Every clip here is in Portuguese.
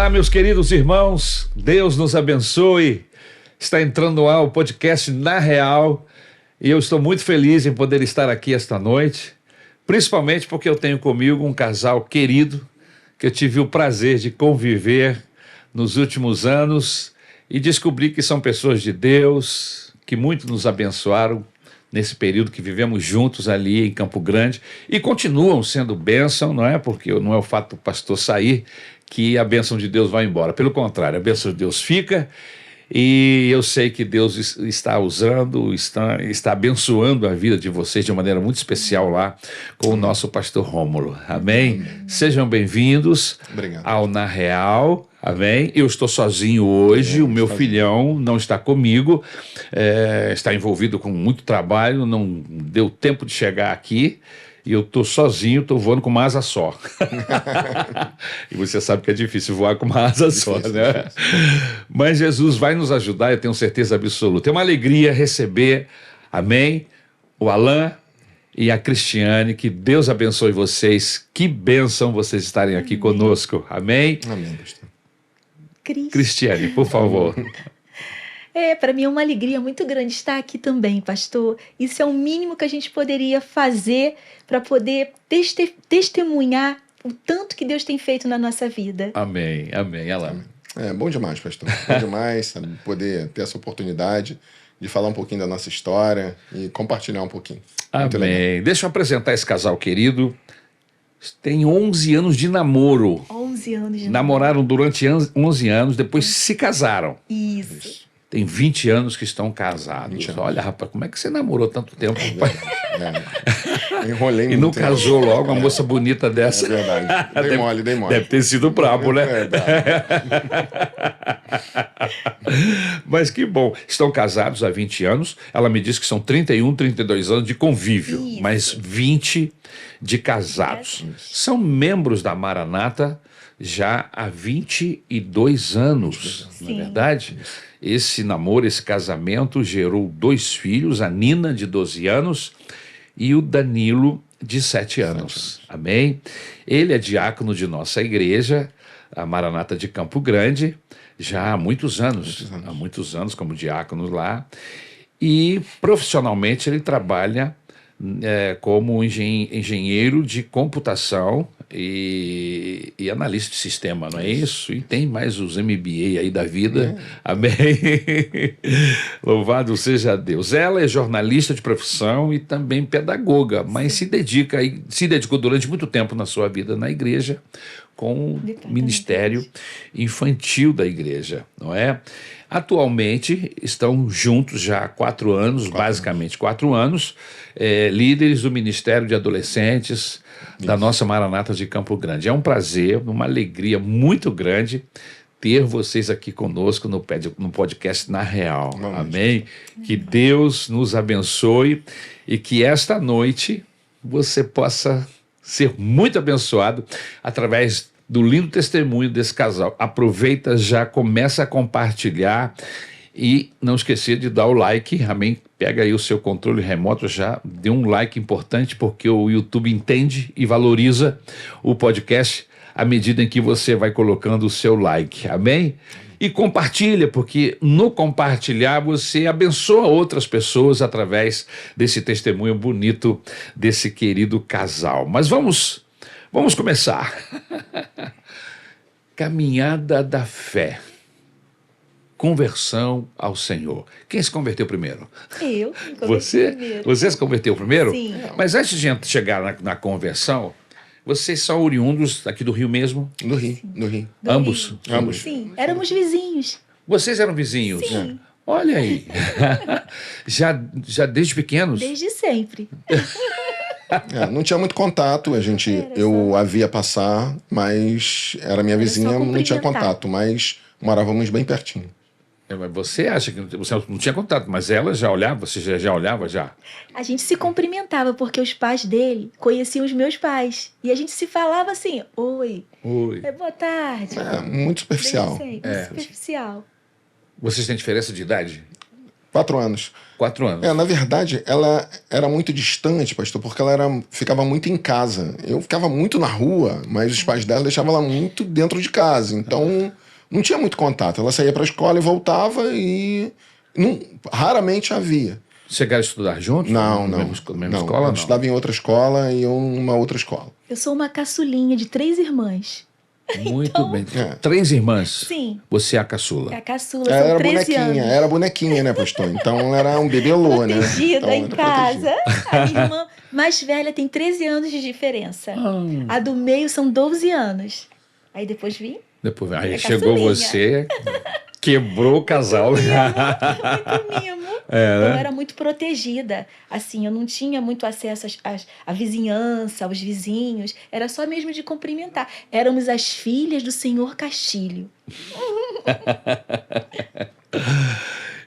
Olá, meus queridos irmãos, Deus nos abençoe. Está entrando no ar o podcast Na Real e eu estou muito feliz em poder estar aqui esta noite, principalmente porque eu tenho comigo um casal querido que eu tive o prazer de conviver nos últimos anos e descobri que são pessoas de Deus, que muito nos abençoaram nesse período que vivemos juntos ali em Campo Grande e continuam sendo bênção, não é? Porque não é o fato do pastor sair que a bênção de Deus vai embora. Pelo contrário, a bênção de Deus fica e eu sei que Deus está usando, está abençoando a vida de vocês de uma maneira muito especial lá com o nosso pastor Rômulo. Amém? Sejam bem-vindos ao Na Real. Amém? Eu estou sozinho hoje, o meu filhão não está comigo, está envolvido com muito trabalho, não deu tempo de chegar aqui. E eu estou sozinho, estou voando com uma asa só. E você sabe que é difícil voar com uma asa só, né? Mas Jesus vai nos ajudar, eu tenho certeza absoluta. É uma alegria receber, amém, o Alan e a Cristiane. Que Deus abençoe vocês. Que bênção vocês estarem aqui conosco. Amém? Amém, pastor. Cristiane, por favor. Para mim é uma alegria muito grande estar aqui também, pastor. Isso é o mínimo que a gente poderia fazer para poder testemunhar o tanto que Deus tem feito na nossa vida. Amém, amém. Alan. É bom demais, pastor. Bom demais, sabe, poder ter essa oportunidade de falar um pouquinho da nossa história e compartilhar um pouquinho. Amém. Deixa eu apresentar esse casal querido. Tem 11 anos de namoro. 11 anos de namoro. Namoraram durante 11 anos, depois se casaram. Isso. Tem 20 anos que estão casados. Olha, rapaz, como é que você namorou tanto tempo? Enrolei e não casou logo uma moça bonita dessa. É verdade. Dei mole. Deve ter sido brabo, né? Mas que bom. Estão casados há 20 anos. Ela me disse que são 31, 32 anos de convívio, Isso. mas 20 de casados. São membros da Maranata já há 22 anos, não é verdade? Esse namoro, esse casamento gerou 2 filhos, a Nina, de 12 anos, e o Danilo, de 7 anos. Amém? Ele é diácono de nossa igreja, a Maranata de Campo Grande, já há muitos anos. Há muitos anos como diácono lá. E profissionalmente ele trabalha como engenheiro de computação e analista de sistema, não é isso? E tem mais os MBA aí da vida. Amém? Louvado seja Deus. Ela é jornalista de profissão e também pedagoga, mas se dedicou durante muito tempo na sua vida na igreja com o ministério infantil da igreja, não é? Atualmente estão juntos já há 4 anos, basicamente 4 anos, líderes do Ministério de Adolescentes da nossa Maranata de Campo Grande. É um prazer, uma alegria muito grande ter vocês aqui conosco no podcast Na Real. Amém? Que Deus nos abençoe e que esta noite você possa ser muito abençoado através do lindo testemunho desse casal. Aproveita, já começa a compartilhar e não esquecer de dar o like, amém? Pega aí o seu controle remoto, já dê um like importante, porque o YouTube entende e valoriza o podcast à medida em que você vai colocando o seu like, amém? E compartilha, porque no compartilhar você abençoa outras pessoas através desse testemunho bonito desse querido casal. Mas vamos começar. Caminhada da fé. Conversão ao Senhor. Quem se converteu primeiro? Eu. Você se converteu primeiro? Sim. Mas antes de chegar na conversão, vocês são oriundos aqui do Rio mesmo? Do Rio. Ambos? Ambos. Sim, éramos vizinhos. Vocês eram vizinhos? Sim. Olha aí. já desde pequenos? Desde sempre. Não tinha muito contato, eu a via passar, mas era minha vizinha, não tinha contato, mas morávamos bem pertinho. Mas você acha que você não tinha contato, mas ela já olhava, você já olhava já? A gente se cumprimentava porque os pais dele conheciam os meus pais. E a gente se falava assim, oi. Boa tarde. Muito superficial. Muito superficial. Vocês têm diferença de idade? 4 anos. 4 anos. Na verdade, ela era muito distante, pastor, porque ela ficava muito em casa. Eu ficava muito na rua, mas os pais dela deixavam ela muito dentro de casa. Então, não tinha muito contato. Ela saía para a escola e voltava e raramente havia. Chegaram a estudar juntos? Não. Mesma escola, Eu não? estudava em outra escola e eu numa outra escola. Eu sou uma caçulinha de 3 irmãs. Muito Então, bem. 3 irmãs? Sim. Você é a caçula? É a caçula, Ela são era 13 anos. era bonequinha, né, pastor? Então ela era um bebelô, né? Protegida Então, em era casa. protegida. A minha irmã mais velha tem 13 anos de diferença. A do meio são 12 anos. Aí depois vim. Depois, aí É chegou caçulinha. você, quebrou o casal. Muito mimo. É, né? Eu era muito protegida. Assim, eu não tinha muito acesso à vizinhança, aos vizinhos. Era só mesmo de cumprimentar. Éramos as filhas do senhor Castilho.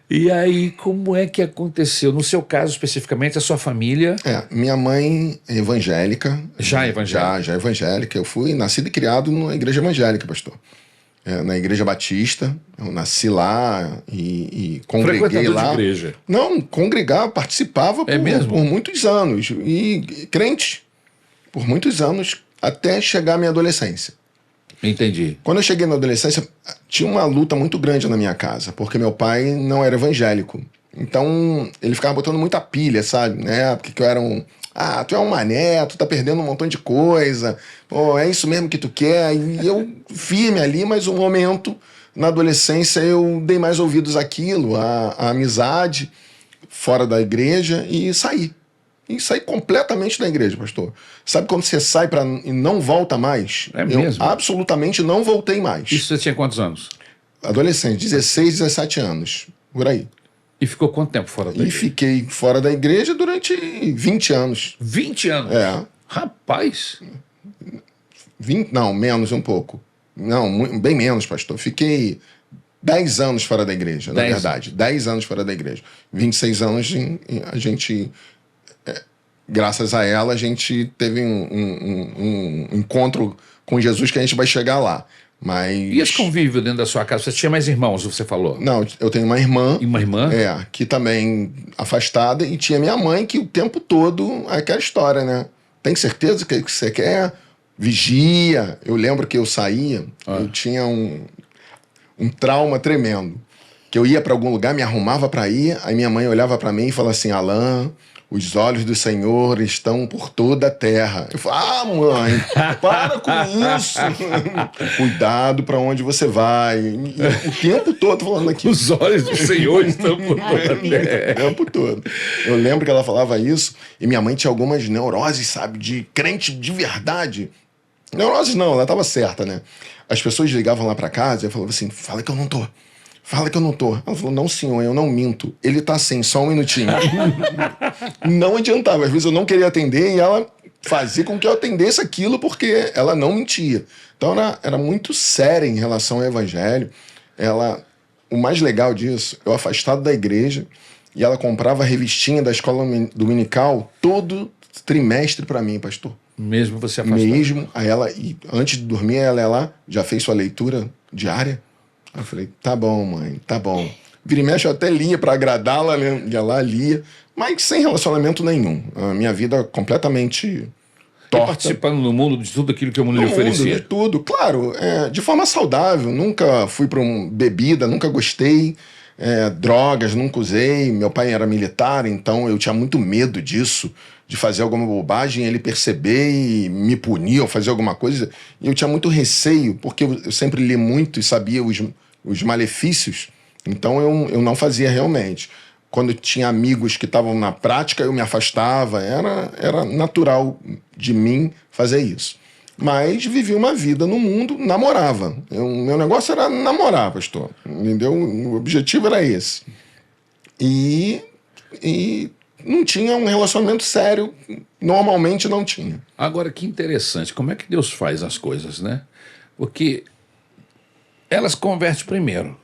E aí, como é que aconteceu? No seu caso, especificamente, a sua família... Minha mãe é evangélica. Já evangélica? Já evangélica. Eu fui nascido e criado numa igreja evangélica, pastor. Na Igreja Batista. Eu nasci lá e congreguei Frequentador lá. de igreja? Não, congregava, participava mesmo? por muitos anos. E crente por muitos anos, até chegar à minha adolescência. Entendi. Quando eu cheguei na adolescência, tinha uma luta muito grande na minha casa, porque meu pai não era evangélico. Então, ele ficava botando muita pilha, sabe? Né? Porque eu era tu é um mané, tu tá perdendo um montão de coisa. Pô, é isso mesmo que tu quer. E eu firme ali, mas um momento, na adolescência, eu dei mais ouvidos àquilo, à amizade, fora da igreja, e saí. E saí completamente da igreja, pastor. Sabe quando você sai e não volta mais? É mesmo? Eu absolutamente não voltei mais. Isso você tinha quantos anos? Adolescente, 16, 17 anos, por aí. E ficou quanto tempo fora da E igreja? fiquei fora da igreja durante 20 anos. 20 anos? Rapaz! 20, não, menos um pouco. Não, bem menos, pastor. Fiquei 10 anos fora da igreja, na verdade. 10 anos fora da igreja. 26 anos a gente... Graças a ela, a gente teve um encontro com Jesus que a gente vai chegar lá. Mas... E esse convívio dentro da sua casa? Você tinha mais irmãos, você falou? Não, eu tenho uma irmã. E uma irmã? Que também afastada. E tinha minha mãe, que o tempo todo... Aquela história, né? Tem certeza que você quer? Vigia. Eu lembro que eu saía, eu tinha um trauma tremendo. Que eu ia para algum lugar, me arrumava para ir, aí minha mãe olhava para mim e falava assim, Alan... Os olhos do Senhor estão por toda a terra. Eu falo, mãe, para com isso. Cuidado para onde você vai. E o tempo todo falando aqui. Os olhos do Senhor estão por toda a terra. O tempo todo. Eu lembro que ela falava isso e minha mãe tinha algumas neuroses, sabe, de crente de verdade. Neuroses não, ela estava certa, né? As pessoas ligavam lá para casa e eu falava assim, fala que eu não tô. Fala que eu não tô. Ela falou, não senhor, eu não minto. Ele tá assim, só um minutinho. Não adiantava. Às vezes eu não queria atender e ela fazia com que eu atendesse aquilo porque ela não mentia. Então era muito séria em relação ao evangelho. O mais legal disso, eu afastado da igreja e ela comprava a revistinha da escola dominical todo trimestre para mim, pastor. Mesmo você afastado? Mesmo. Aí e antes de dormir, ela ia lá, já fez sua leitura diária? Eu falei, tá bom, mãe, tá bom. Vira e mexe, eu até lia para agradá-la, né? Ia lá, lia, mas sem relacionamento nenhum. A minha vida completamente torta. Participando no mundo de tudo aquilo que o mundo lhe oferecia. De tudo, claro, de forma saudável. Nunca fui para bebida, nunca gostei. Drogas, nunca usei. Meu pai era militar, então eu tinha muito medo disso, de fazer alguma bobagem, ele perceber e me punir ou fazer alguma coisa. E eu tinha muito receio, porque eu sempre li muito e sabia os malefícios, então eu não fazia realmente. Quando tinha amigos que estavam na prática, eu me afastava, era natural de mim fazer isso. Mas vivi uma vida no mundo, namorava. Meu negócio era namorar, pastor, entendeu? O objetivo era esse. E não tinha um relacionamento sério, normalmente não tinha. Agora, que interessante, como é que Deus faz as coisas, né? Porque ela se converte primeiro.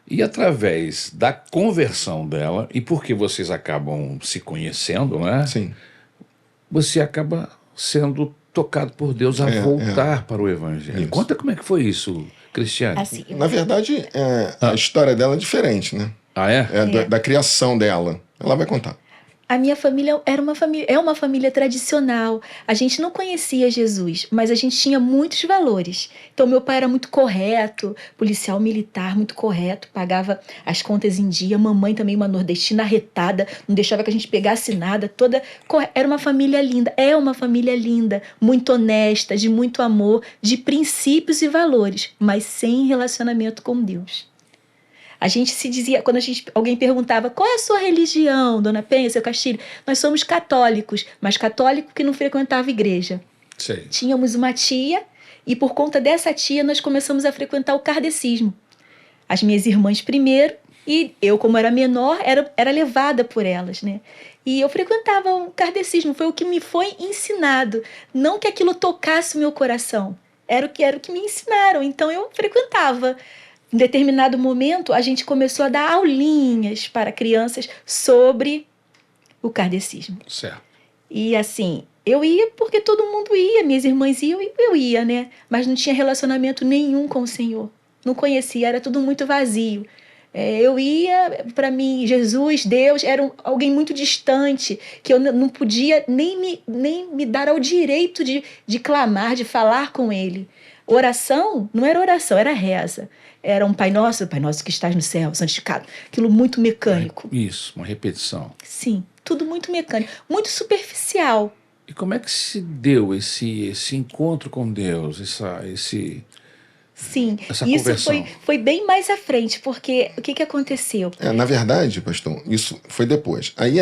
E através da conversão dela, e porque vocês acabam se conhecendo, né? Sim. Você acaba sendo tocado por Deus a voltar para o Evangelho. Isso. Conta como é que foi isso, Cristiane. Assim, Na verdade, a história dela é diferente, né? Ah, é? Da criação dela. Ela vai contar. A minha família é uma família tradicional. A gente não conhecia Jesus, mas a gente tinha muitos valores. Então, meu pai era muito correto, policial militar, muito correto, pagava as contas em dia. Mamãe também, uma nordestina arretada, não deixava que a gente pegasse nada. Era uma família linda, é uma família linda, muito honesta, de muito amor, de princípios e valores, mas sem relacionamento com Deus. A gente se dizia, quando alguém perguntava, qual é a sua religião, Dona Penha, seu Castilho? Nós somos católicos, mas católico que não frequentava igreja. Sei. Tínhamos uma tia e por conta dessa tia nós começamos a frequentar o kardecismo. As minhas irmãs primeiro e eu, como era menor, era levada por elas, né? E eu frequentava o kardecismo, foi o que me foi ensinado. Não que aquilo tocasse o meu coração, era o que me ensinaram, então eu frequentava. Em determinado momento, a gente começou a dar aulinhas para crianças sobre o kardecismo. Certo. E assim, eu ia porque todo mundo ia, minhas irmãs iam e eu ia, né? Mas não tinha relacionamento nenhum com o Senhor. Não conhecia, era tudo muito vazio. Eu ia, para mim, Jesus, Deus, era alguém muito distante, que eu não podia nem me dar ao direito de clamar, de falar com Ele. Oração não era oração, era reza. Era um Pai Nosso que estás no céu, santificado. Aquilo muito mecânico. Isso, uma repetição. Sim, tudo muito mecânico, muito superficial. E como é que se deu esse encontro com Deus, Sim, essa isso conversão? foi bem mais à frente, porque o que aconteceu? Na verdade, pastor, isso foi depois. Aí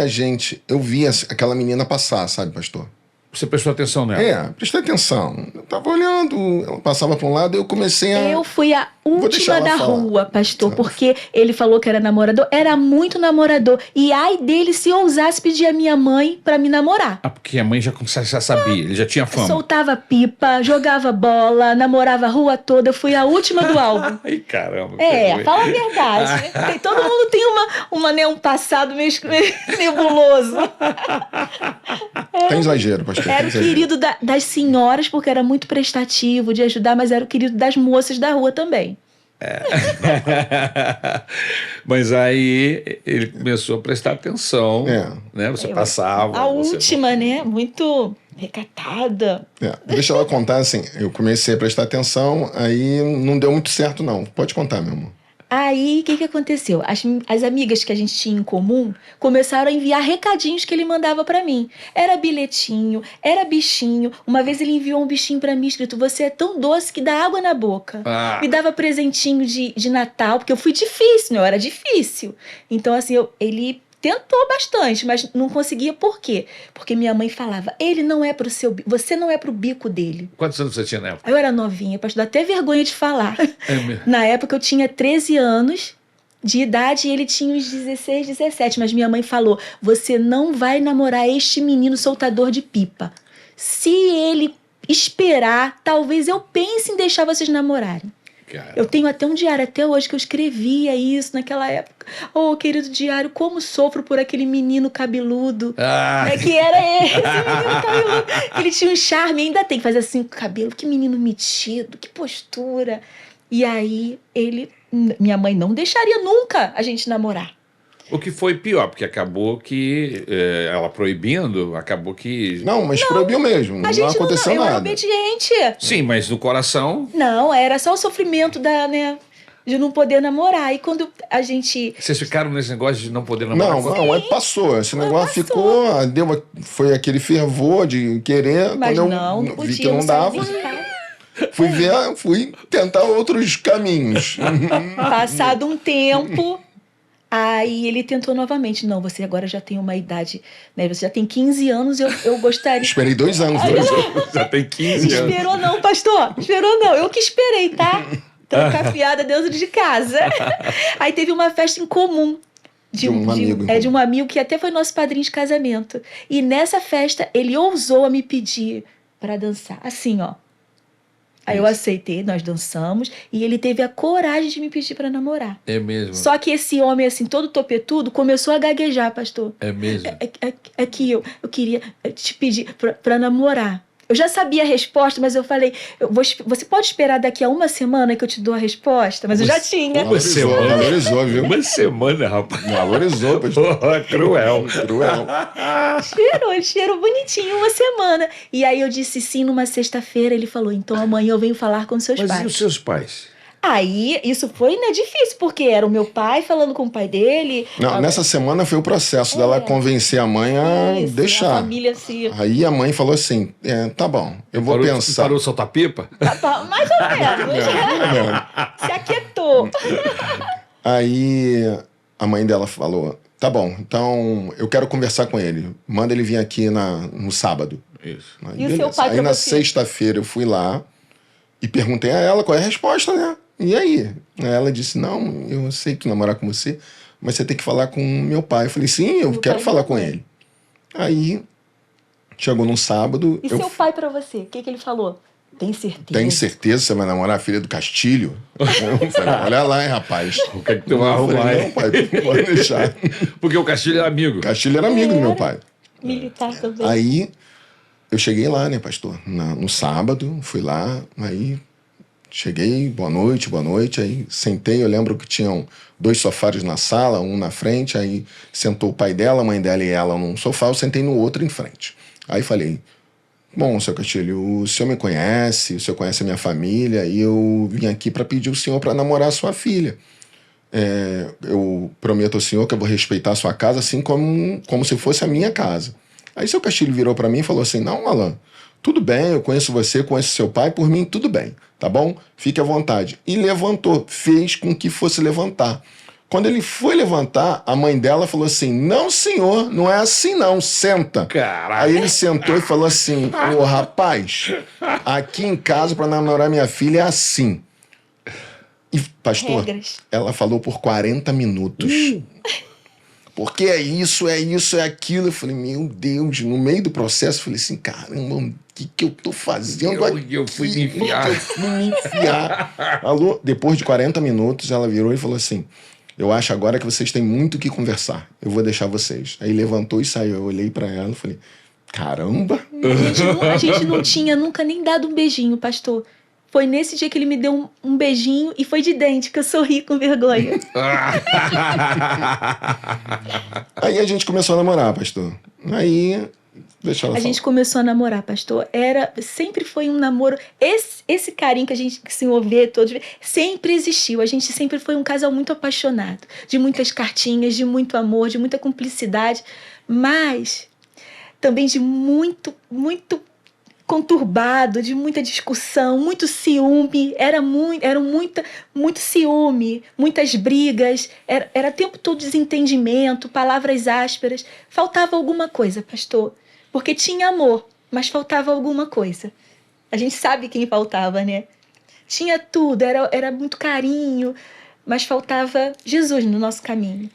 eu vi aquela menina passar, sabe, pastor? Você prestou atenção nela? Prestei atenção. Eu tava olhando, ela passava para um lado e eu comecei a... Eu fui a última da falar. rua, pastor, porque ele falou que era namorador, era muito namorador. E ai dele se ousasse pedir a minha mãe para me namorar. Ah, porque a mãe já sabia, ele já tinha fama. Soltava pipa, jogava bola, namorava a rua toda. Eu fui a última do álbum. Ai, caramba. Fala a verdade. Todo mundo tem um passado meio nebuloso. Tem exagero, pastor. Era o querido das senhoras, porque era muito prestativo de ajudar, mas era o querido das moças da rua também. Mas aí ele começou a prestar atenção, né? Você passava. A última, né? Muito recatada. Deixa ela contar assim. Eu comecei a prestar atenção, aí não deu muito certo, não. Pode contar, meu amor. Aí, o que aconteceu? As amigas que a gente tinha em comum começaram a enviar recadinhos que ele mandava pra mim. Era bilhetinho, era bichinho. Uma vez ele enviou um bichinho pra mim escrito: você é tão doce que dá água na boca. Me dava presentinho de Natal, porque eu fui difícil, né? Eu era difícil. Então, assim, ele tentou bastante, mas não conseguia. Por quê? Porque minha mãe falava: ele não é pro seu bico, você não é pro bico dele. Quantos anos você tinha na época? Eu era novinha, pastor, dá até vergonha de falar. Mesmo? Na época eu tinha 13 anos de idade e ele tinha uns 16, 17. Mas minha mãe falou: você não vai namorar este menino soltador de pipa. Se ele esperar, talvez eu pense em deixar vocês namorarem. Eu tenho até um diário até hoje que eu escrevia isso naquela época. Oh, querido diário, como sofro por aquele menino cabeludo. Que era esse menino cabeludo. Ele tinha um charme, ainda tem que fazer assim com o cabelo. Que menino metido, que postura. E aí minha mãe não deixaria nunca a gente namorar. O que foi pior, porque acabou que ela proibindo, acabou que... Não, mas proibiu mesmo, não aconteceu nada. Eu era obediente. Sim, mas no coração... Não, era só o sofrimento de não poder namorar. E quando a gente... Vocês ficaram nesse negócio de não poder namorar? Não, aí passou. Esse negócio ficou, foi aquele fervor de querer. Mas quando não eu vi podia, que não dava, fui tentar outros caminhos. Passado um tempo... Aí ele tentou novamente. Não, você agora já tem uma idade, né? Você já tem 15 anos, eu gostaria... Esperei 2 anos. Já tem 15 anos. Esperou não, pastor. Esperou não. Eu que esperei, tá? Trocar fiada dentro de casa. Aí teve uma festa em comum. De um amigo que até foi nosso padrinho de casamento. E nessa festa, ele ousou a me pedir para dançar. Assim, ó. Aí eu aceitei, nós dançamos, e ele teve a coragem de me pedir para namorar. É mesmo? Só que esse homem, assim, todo topetudo, começou a gaguejar, pastor. É mesmo? É que eu queria te pedir para namorar. Eu já sabia a resposta, mas eu falei, você pode esperar daqui a uma semana que eu te dou a resposta? Mas eu já tinha. Valorizou, viu? Uma semana, rapaz. Valorizou, pastor. Cruel. Cruel. Ele cheirou bonitinho uma semana. E aí eu disse sim numa sexta-feira. Ele falou, então amanhã eu venho falar com seus Mas pais. e os seus pais? Aí, isso foi, né, difícil, porque era o meu pai falando com o pai dele. Não, nessa semana foi o processo dela convencer a mãe a Isso, deixar. A família se... Aí a mãe falou assim, tá bom, eu vou pensar. Parou de soltar pipa? Mais ou menos. Se aquietou. Aí a mãe dela falou, tá bom, então eu quero conversar com ele. Manda ele vir aqui no sábado. Isso. Aí, E o seu pai Aí pra na você? sexta-feira eu fui lá e perguntei a ela qual é a resposta, né? E aí? Aí ela disse, não, eu aceito namorar com você, mas você tem que falar com meu pai. Eu falei, sim, eu Meu quero pai falar não com vai. ele. Aí chegou num sábado. E seu pai pra você? O que ele falou? Tem certeza? Tem certeza que você vai namorar a filha do Castilho? Eu falei, olha lá, hein, rapaz. O que é que tu vai Eu arrumar, falei, não, hein? pai, pode deixar. Porque o Castilho é amigo. Castilho era amigo do meu pai. Militar também. Aí eu cheguei lá, né, pastor? No sábado, fui lá, aí cheguei, boa noite, aí sentei, eu lembro que tinham 2 sofás na sala, um na frente, aí sentou o pai dela, a mãe dela e ela num sofá, eu sentei no outro em frente. Aí falei, bom, seu Castilho, o senhor me conhece, o senhor conhece a minha família, e eu vim aqui para pedir o senhor para namorar a sua filha. Eu prometo ao senhor que eu vou respeitar a sua casa assim como se fosse a minha casa. Aí seu Castilho virou para mim e falou assim, não, Alan, tudo bem, eu conheço você, conheço seu pai, por mim tudo bem, tá bom? Fique à vontade. E levantou, fez com que fosse levantar. Quando ele foi levantar, a mãe dela falou assim, não senhor, não é assim não, senta. Caralho. Aí ele sentou e falou assim, ô rapaz, aqui em casa para namorar minha filha é assim. E pastor, Regras. ela falou por 40 minutos. Porque é isso, é aquilo. Eu falei, meu Deus, no meio do processo, eu falei assim, caramba, o que eu tô fazendo aqui? Eu fui me enfiar. Eu fui me enfiar. Alô? Depois de 40 minutos, ela virou e falou assim, eu acho agora que vocês têm muito o que conversar. Eu vou deixar vocês. Aí levantou e saiu. Eu olhei pra ela e falei, caramba. A gente não tinha nunca nem dado um beijinho, pastor. Foi nesse dia que ele me deu um beijinho e foi de dente, que eu sorri com vergonha. Aí a gente começou a namorar, pastor. Aí, deixa ela A falar. gente começou a namorar, pastor. Sempre foi um namoro. Esse carinho que que o senhor vê todos, sempre existiu. A gente sempre foi um casal muito apaixonado, de muitas cartinhas, de muito amor, de muita cumplicidade, mas também de muito conturbado, de muita discussão, muito ciúme, muito ciúme, muitas brigas, era o tempo todo desentendimento, palavras ásperas. Faltava alguma coisa, pastor, porque tinha amor, mas faltava alguma coisa. A gente sabe quem faltava, né? Tinha tudo, era muito carinho, mas faltava Jesus no nosso caminho.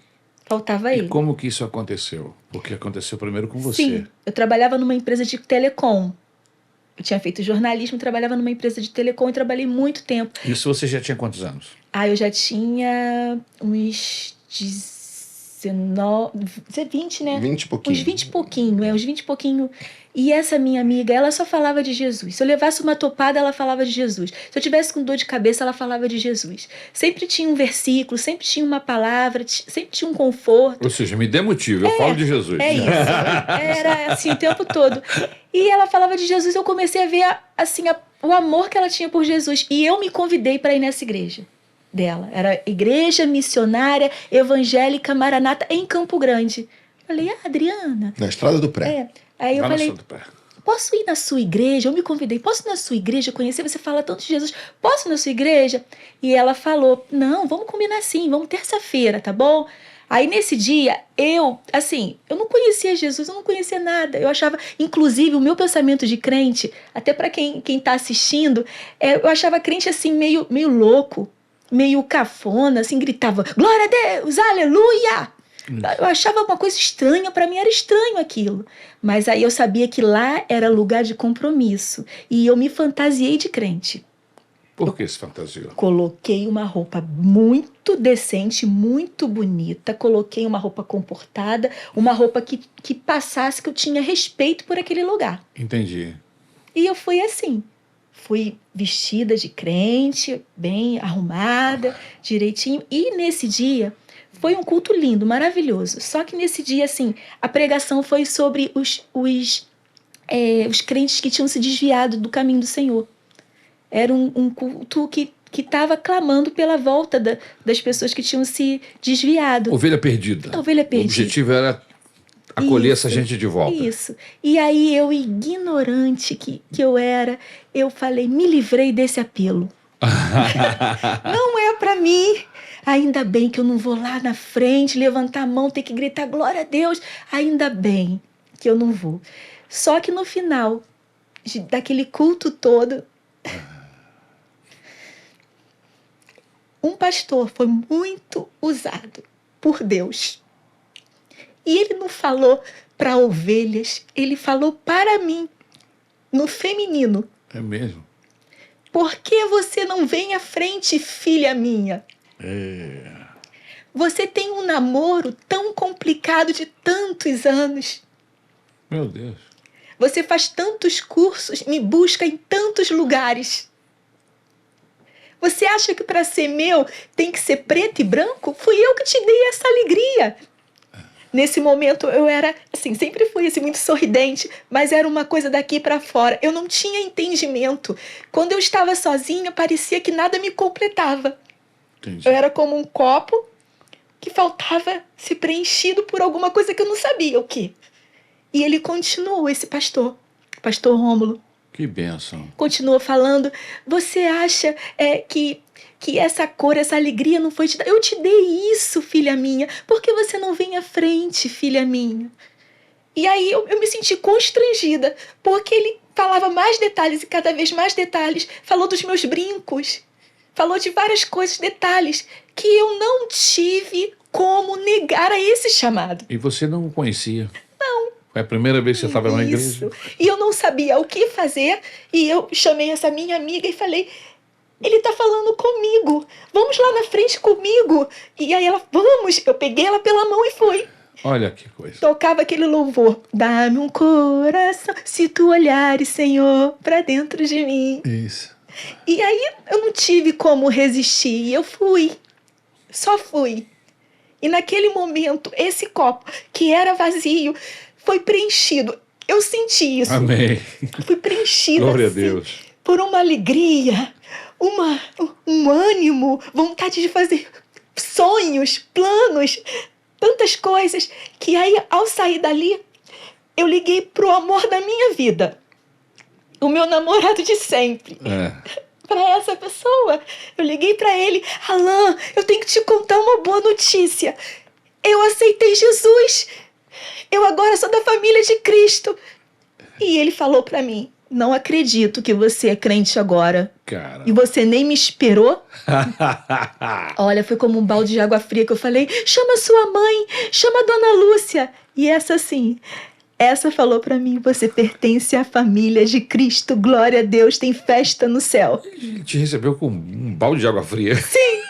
Faltava E ele. como que isso aconteceu? Porque aconteceu primeiro com você. Sim, eu trabalhava numa empresa de telecom. Eu tinha feito jornalismo, trabalhava numa empresa de telecom e trabalhei muito tempo. Isso você já tinha quantos anos? Eu já tinha uns 19, 20, né? 20 e pouquinho. Uns 20 e pouquinho, uns 20 e pouquinho. E essa minha amiga, ela só falava de Jesus. Se eu levasse uma topada, ela falava de Jesus. Se eu tivesse com dor de cabeça, ela falava de Jesus. Sempre tinha um versículo, sempre tinha uma palavra, sempre tinha um conforto. Ou seja, me dê motivo, eu falo de Jesus. É isso. Era assim o tempo todo. E ela falava de Jesus, eu comecei a ver o amor que ela tinha por Jesus. E eu me convidei para ir nessa igreja dela. Era Igreja Missionária Evangélica Maranata em Campo Grande. Falei, Adriana. Na Estrada do Pré. Aí eu Lá na falei, Santa Pé. posso ir na sua igreja? Eu me convidei, posso ir na sua igreja conhecer? Você fala tanto de Jesus, posso ir na sua igreja? E ela falou, não, vamos combinar assim, vamos terça-feira, tá bom? Aí nesse dia, eu não conhecia Jesus, eu não conhecia nada. Eu achava, inclusive, o meu pensamento de crente, até para quem tá assistindo, eu achava crente assim, meio louco, meio cafona, assim, gritava, glória a Deus, aleluia! Eu achava uma coisa estranha, para mim era estranho aquilo. Mas aí eu sabia que lá era lugar de compromisso. E eu me fantasiei de crente. Por que se fantasiou? Coloquei uma roupa muito decente, muito bonita. Coloquei uma roupa comportada, uma roupa que passasse que eu tinha respeito por aquele lugar. Entendi. E eu fui assim. Fui vestida de crente, bem arrumada, direitinho. E nesse dia foi um culto lindo, maravilhoso. Só que nesse dia, assim, a pregação foi sobre os crentes que tinham se desviado do caminho do Senhor. Era um culto que estava clamando pela volta das pessoas que tinham se desviado. Ovelha perdida. A ovelha O perdida. objetivo era acolher Isso, essa gente de volta. Isso. E aí eu, ignorante que eu era, eu falei, me livrei desse apelo. Não é para mim. Ainda bem que eu não vou lá na frente, levantar a mão, ter que gritar glória a Deus. Ainda bem que eu não vou. Só que no final daquele culto todo, um pastor foi muito usado por Deus. E ele não falou para ovelhas, ele falou para mim, no feminino. É mesmo? Por que você não vem à frente, filha minha? Você tem um namoro tão complicado de tantos anos. Meu Deus. Você faz tantos cursos, me busca em tantos lugares. Você acha que para ser meu tem que ser preto e branco? Fui eu que te dei essa alegria. Nesse momento eu era, assim, sempre fui assim, muito sorridente, mas era uma coisa daqui para fora. Eu não tinha entendimento. Quando eu estava sozinha, parecia que nada me completava. Entendi. Eu era como um copo que faltava ser preenchido por alguma coisa que eu não sabia o quê. E ele continuou, esse pastor Rômulo. Que bênção. Continuou falando, você acha que essa cor, essa alegria não foi te dada? Eu te dei isso, filha minha. Por que você não vem à frente, filha minha? E aí eu me senti constrangida, porque ele falava mais detalhes e cada vez mais detalhes. Falou dos meus brincos, falou de várias coisas, detalhes, que eu não tive como negar a esse chamado. E você não o conhecia? Não. Foi a primeira vez que você estava na igreja? Isso. E eu não sabia o que fazer. E eu chamei essa minha amiga e falei, ele está falando comigo. Vamos lá na frente comigo. E aí ela, vamos. Eu peguei ela pela mão e fui. Olha que coisa. Tocava aquele louvor. Dá-me um coração, se tu olhares, Senhor, para dentro de mim. Isso. E aí eu não tive como resistir. E eu fui. Só fui. E naquele momento, esse copo, que era vazio, foi preenchido. Eu senti isso. Amém. Fui preenchida Glória assim, a Deus. por uma alegria, um ânimo, vontade de fazer sonhos, planos, tantas coisas, que aí, ao sair dali, eu liguei pro amor da minha vida. O meu namorado de sempre. Para essa pessoa. Eu liguei para ele, Alan, eu tenho que te contar uma boa notícia. Eu aceitei Jesus. Eu agora sou da família de Cristo. E ele falou para mim, não acredito que você é crente agora. Cara. E você nem me esperou? Olha, foi como um balde de água fria que eu falei, chama sua mãe, chama a dona Lúcia. E essa falou para mim, você pertence à família de Cristo, glória a Deus, tem festa no céu. Ele te recebeu com um balde de água fria. Sim,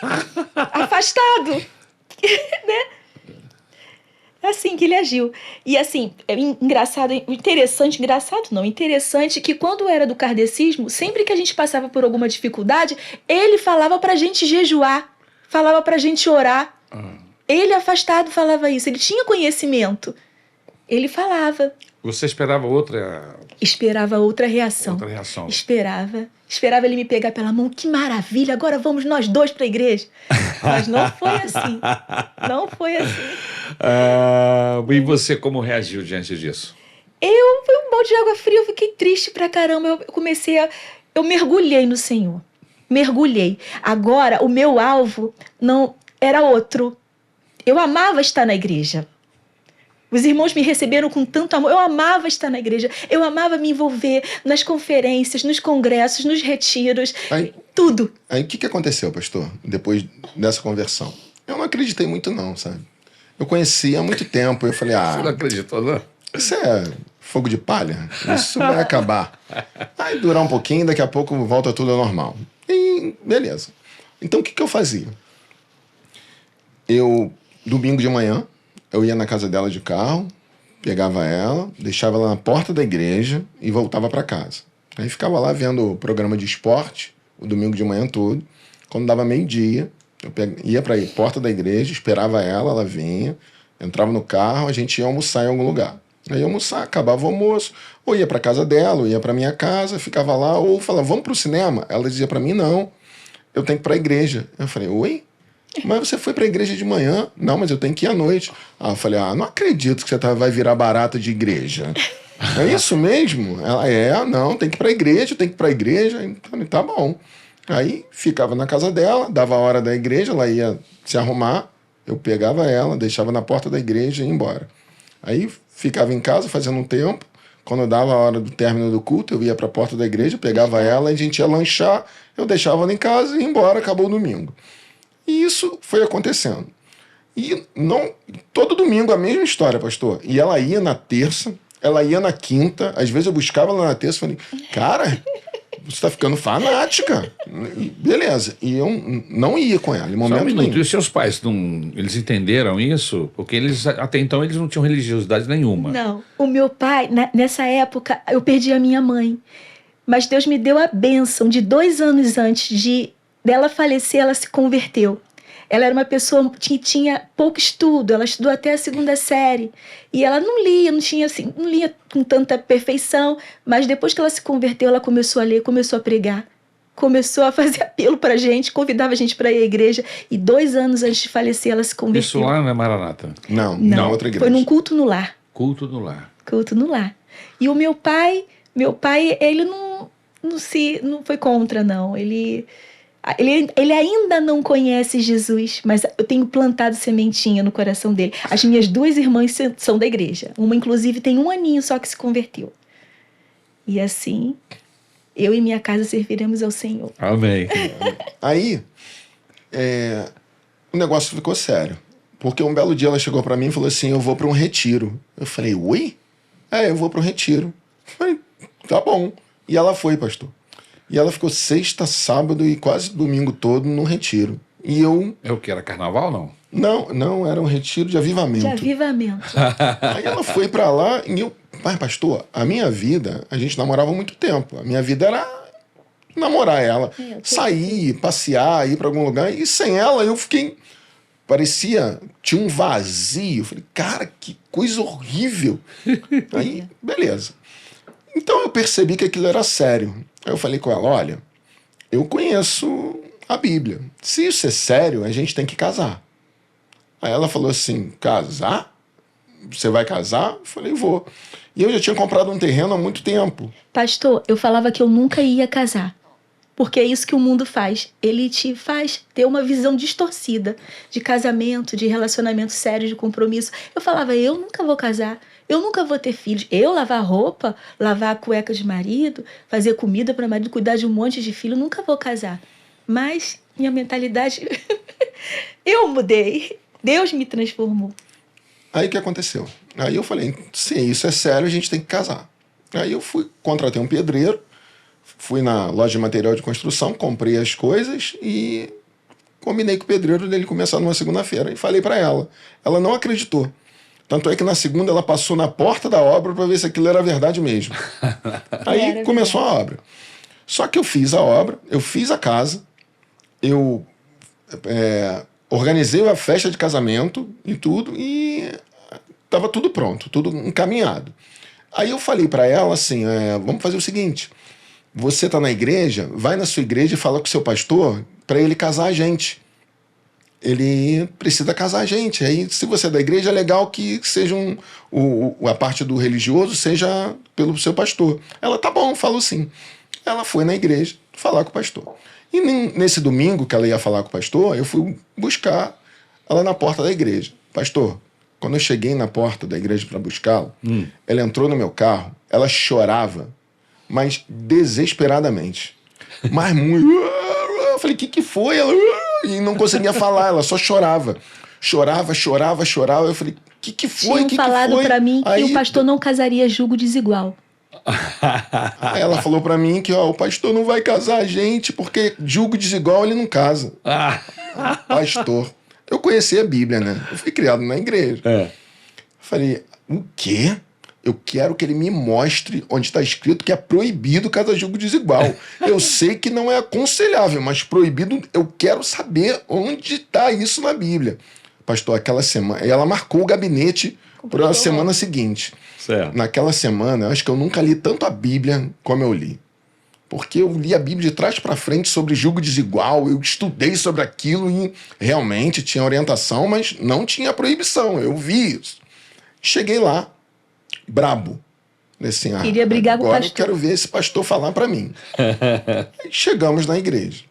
afastado, né? É assim que ele agiu. E assim, é interessante que quando era do kardecismo, sempre que a gente passava por alguma dificuldade, ele falava pra gente jejuar, falava pra gente orar. Ele afastado falava isso, ele tinha conhecimento. Ele falava. Você esperava outra... Esperava outra reação. Outra reação. Esperava ele me pegar pela mão. Que maravilha, agora vamos nós dois para a igreja. Mas não foi assim. Não foi assim. E você como reagiu diante disso? Foi um balde de água fria, eu fiquei triste pra caramba. Eu mergulhei no Senhor. Mergulhei. Agora, o meu alvo não era outro. Eu amava estar na igreja. Os irmãos me receberam com tanto amor. Eu amava estar na igreja. Eu amava me envolver nas conferências, nos congressos, nos retiros. Tudo. Aí o que aconteceu, pastor, depois dessa conversão? Eu não acreditei muito não, sabe? Eu conhecia há muito tempo. Eu falei, Você não acreditou, não? Isso é fogo de palha. Isso vai acabar. Vai durar um pouquinho, daqui a pouco volta tudo ao normal. E beleza. Então o que eu fazia? Domingo de manhã, eu ia na casa dela de carro, pegava ela, deixava ela na porta da igreja e voltava para casa. Aí ficava lá vendo o programa de esporte, o domingo de manhã todo. Quando dava meio-dia, eu ia para a porta da igreja, esperava ela vinha, entrava no carro, a gente ia almoçar em algum lugar. Aí ia almoçar, acabava o almoço, ou ia para casa dela, ou ia para minha casa, ficava lá, ou falava, vamos para o cinema? Ela dizia para mim, não, eu tenho que ir para a igreja. Eu falei, oi? Mas você foi para a igreja de manhã? Não, mas eu tenho que ir à noite. Eu falei, não acredito que você vai virar barata de igreja. É isso mesmo? Ela, não, tem que ir para a igreja, tem que ir para a igreja. Então, tá bom. Aí ficava na casa dela, dava a hora da igreja, ela ia se arrumar, eu pegava ela, deixava na porta da igreja e ia embora. Aí ficava em casa fazendo um tempo, quando dava a hora do término do culto, eu ia para a porta da igreja, pegava ela, a gente ia lanchar, eu deixava ela em casa e ia embora, acabou o domingo. E isso foi acontecendo. E não, todo domingo a mesma história, pastor. E ela ia na terça, ela ia na quinta, às vezes eu buscava ela na terça e falei, cara, você está ficando fanática. E beleza. E eu não ia com ela, em momento nenhum. E os seus pais, eles entenderam isso? Porque até então eles não tinham religiosidade nenhuma. Não. O meu pai, nessa época, eu perdi a minha mãe. Mas Deus me deu a bênção de 2 anos antes dela falecer, ela se converteu. Ela era uma pessoa que tinha pouco estudo, ela estudou até a 2ª série. E ela não lia, não lia com tanta perfeição, mas depois que ela se converteu, ela começou a ler, começou a pregar, começou a fazer apelo pra gente, convidava a gente para ir à igreja. E 2 anos antes de falecer, ela se converteu. Isso lá não é Maranata? Não, outra igreja. Foi num culto no lar. Culto no lar. Culto no lar. E o meu pai, ele não foi contra, não. Ele ainda não conhece Jesus, mas eu tenho plantado sementinha no coração dele. As minhas 2 irmãs são da igreja. Uma, inclusive, tem 1 aninho só que se converteu. E assim, eu e minha casa serviremos ao Senhor. Amém. Aí, o negócio ficou sério. Porque um belo dia ela chegou para mim e falou assim, eu vou para um retiro. Eu falei, oi? Eu vou para um retiro. Eu falei, tá bom. E ela foi, pastor. E ela ficou sexta, sábado e quase domingo todo no retiro. E eu... É o que? Era carnaval, não? Não, era um retiro de avivamento. De avivamento. Aí ela foi pra lá e eu... Mas, pastor, a minha vida, a gente namorava há muito tempo. A minha vida era namorar ela. Sair, passear, ir pra algum lugar. E sem ela eu fiquei... Tinha um vazio. Eu falei, cara, que coisa horrível. Aí, beleza. Então eu percebi que aquilo era sério. Aí eu falei com ela, olha, eu conheço a Bíblia. Se isso é sério, a gente tem que casar. Aí ela falou assim, casar? Você vai casar? Eu falei, vou. E eu já tinha comprado um terreno há muito tempo. Pastor, eu falava que eu nunca ia casar. Porque é isso que o mundo faz. Ele te faz ter uma visão distorcida de casamento, de relacionamento sério, de compromisso. Eu falava, eu nunca vou casar. Eu nunca vou ter filhos. Eu lavar roupa, lavar a cueca de marido, fazer comida para marido, cuidar de um monte de filho, nunca vou casar. Mas minha mentalidade, eu mudei. Deus me transformou. Aí o que aconteceu? Aí eu falei, se isso é sério, a gente tem que casar. Aí eu contratei um pedreiro, fui na loja de material de construção, comprei as coisas e combinei com o pedreiro dele começar numa segunda-feira. E falei para ela. Ela não acreditou. Tanto é que na segunda ela passou na porta da obra para ver se aquilo era verdade mesmo. Aí começou a obra. Só que eu fiz a obra, eu fiz a casa, eu organizei a festa de casamento e tudo, e estava tudo pronto, tudo encaminhado. Aí eu falei para ela assim, vamos fazer o seguinte, você está na igreja, vai na sua igreja e fala com o seu pastor para ele casar a gente. Ele precisa casar a gente. Aí, se você é da igreja, é legal que seja a parte do religioso seja pelo seu pastor. Ela, tá bom, falou sim. Ela foi na igreja falar com o pastor. E nesse domingo que ela ia falar com o pastor, eu fui buscar ela na porta da igreja. Pastor, quando eu cheguei na porta da igreja para buscá-la, ela entrou no meu carro, ela chorava, mas desesperadamente. Mas muito... Eu falei, o que foi? Ela... E não conseguia falar, ela só chorava. Chorava. Eu falei, o que foi? Tinham falado foi? Pra mim Aí, que o pastor não casaria julgo desigual. Aí ela falou pra mim que o pastor não vai casar a gente porque julgo desigual ele não casa. Pastor. Eu conheci a Bíblia, né? Eu fui criado na igreja. Falei, o quê? eu quero que ele me mostre onde está escrito que é proibido casar julgo desigual. Eu sei que não é aconselhável, mas proibido, eu quero saber onde está isso na Bíblia. Pastor, aquela semana, ela marcou o gabinete para a semana seguinte. Certo. Naquela semana, eu acho que eu nunca li tanto a Bíblia como eu li. Porque eu li a Bíblia de trás para frente sobre julgo desigual, eu estudei sobre aquilo e realmente tinha orientação, mas não tinha proibição, eu vi isso. Cheguei lá, brabo. Assim, Queria brigar com o agora pastor. eu quero ver esse pastor falar para mim. Aí chegamos na igreja.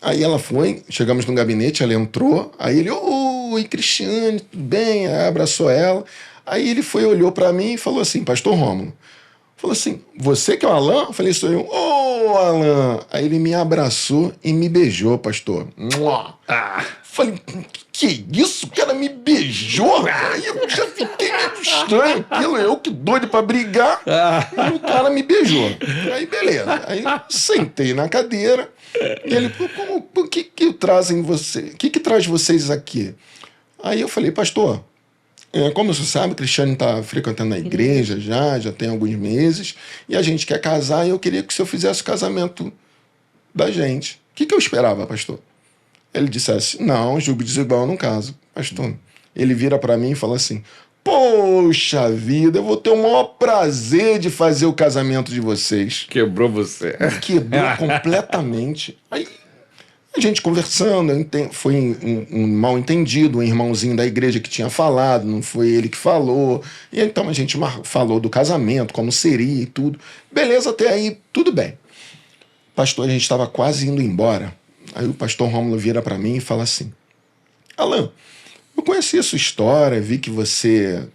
Aí ela foi, chegamos no gabinete, ela entrou, aí ele, oi, Cristiane, tudo bem? Aí abraçou ela. Aí ele foi, olhou para mim e falou assim, pastor Rômulo, falou assim, você que é o Alan? Eu falei, sou eu. Ô, Alan! Aí ele me abraçou e me beijou, pastor. Falei, que isso? O cara me beijou? Aí eu já fiquei muito estranho aquilo. Eu que doido pra brigar. E o cara me beijou. Aí, beleza. Aí sentei na cadeira. E ele, o que trazem você? O que traz vocês aqui? Aí eu falei, pastor, como você sabe, o Cristiano está frequentando a igreja já tem alguns meses, e a gente quer casar, e eu queria que o senhor fizesse o casamento da gente. O que eu esperava, pastor? Ele dissesse, não, julgo desigual eu não caso. Pastor, ele vira para mim e fala assim, poxa vida, eu vou ter o maior prazer de fazer o casamento de vocês. Quebrou você. Quebrou completamente. Aí a gente conversando, foi um mal entendido, um irmãozinho da igreja que tinha falado, não foi ele que falou. E então a gente falou do casamento, como seria e tudo. Beleza, até aí, tudo bem. Pastor, a gente estava quase indo embora. Aí o pastor Rômulo vira para mim e fala assim, Alan, eu conheci a sua história, vi que você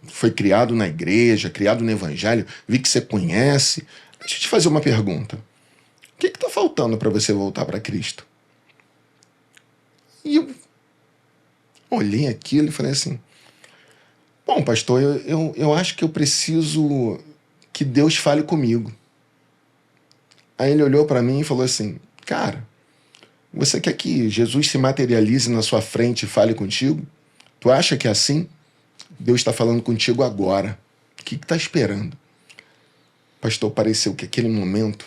foi criado na igreja, criado no evangelho, vi que você conhece. Deixa eu te fazer uma pergunta. O que está faltando para você voltar para Cristo? E eu olhei aquilo e falei assim, bom, pastor, eu acho que eu preciso que Deus fale comigo. Aí ele olhou para mim e falou assim, cara, você quer que Jesus se materialize na sua frente e fale contigo? Tu acha que é assim? Deus está falando contigo agora. O que está esperando? Pastor, pareceu que aquele momento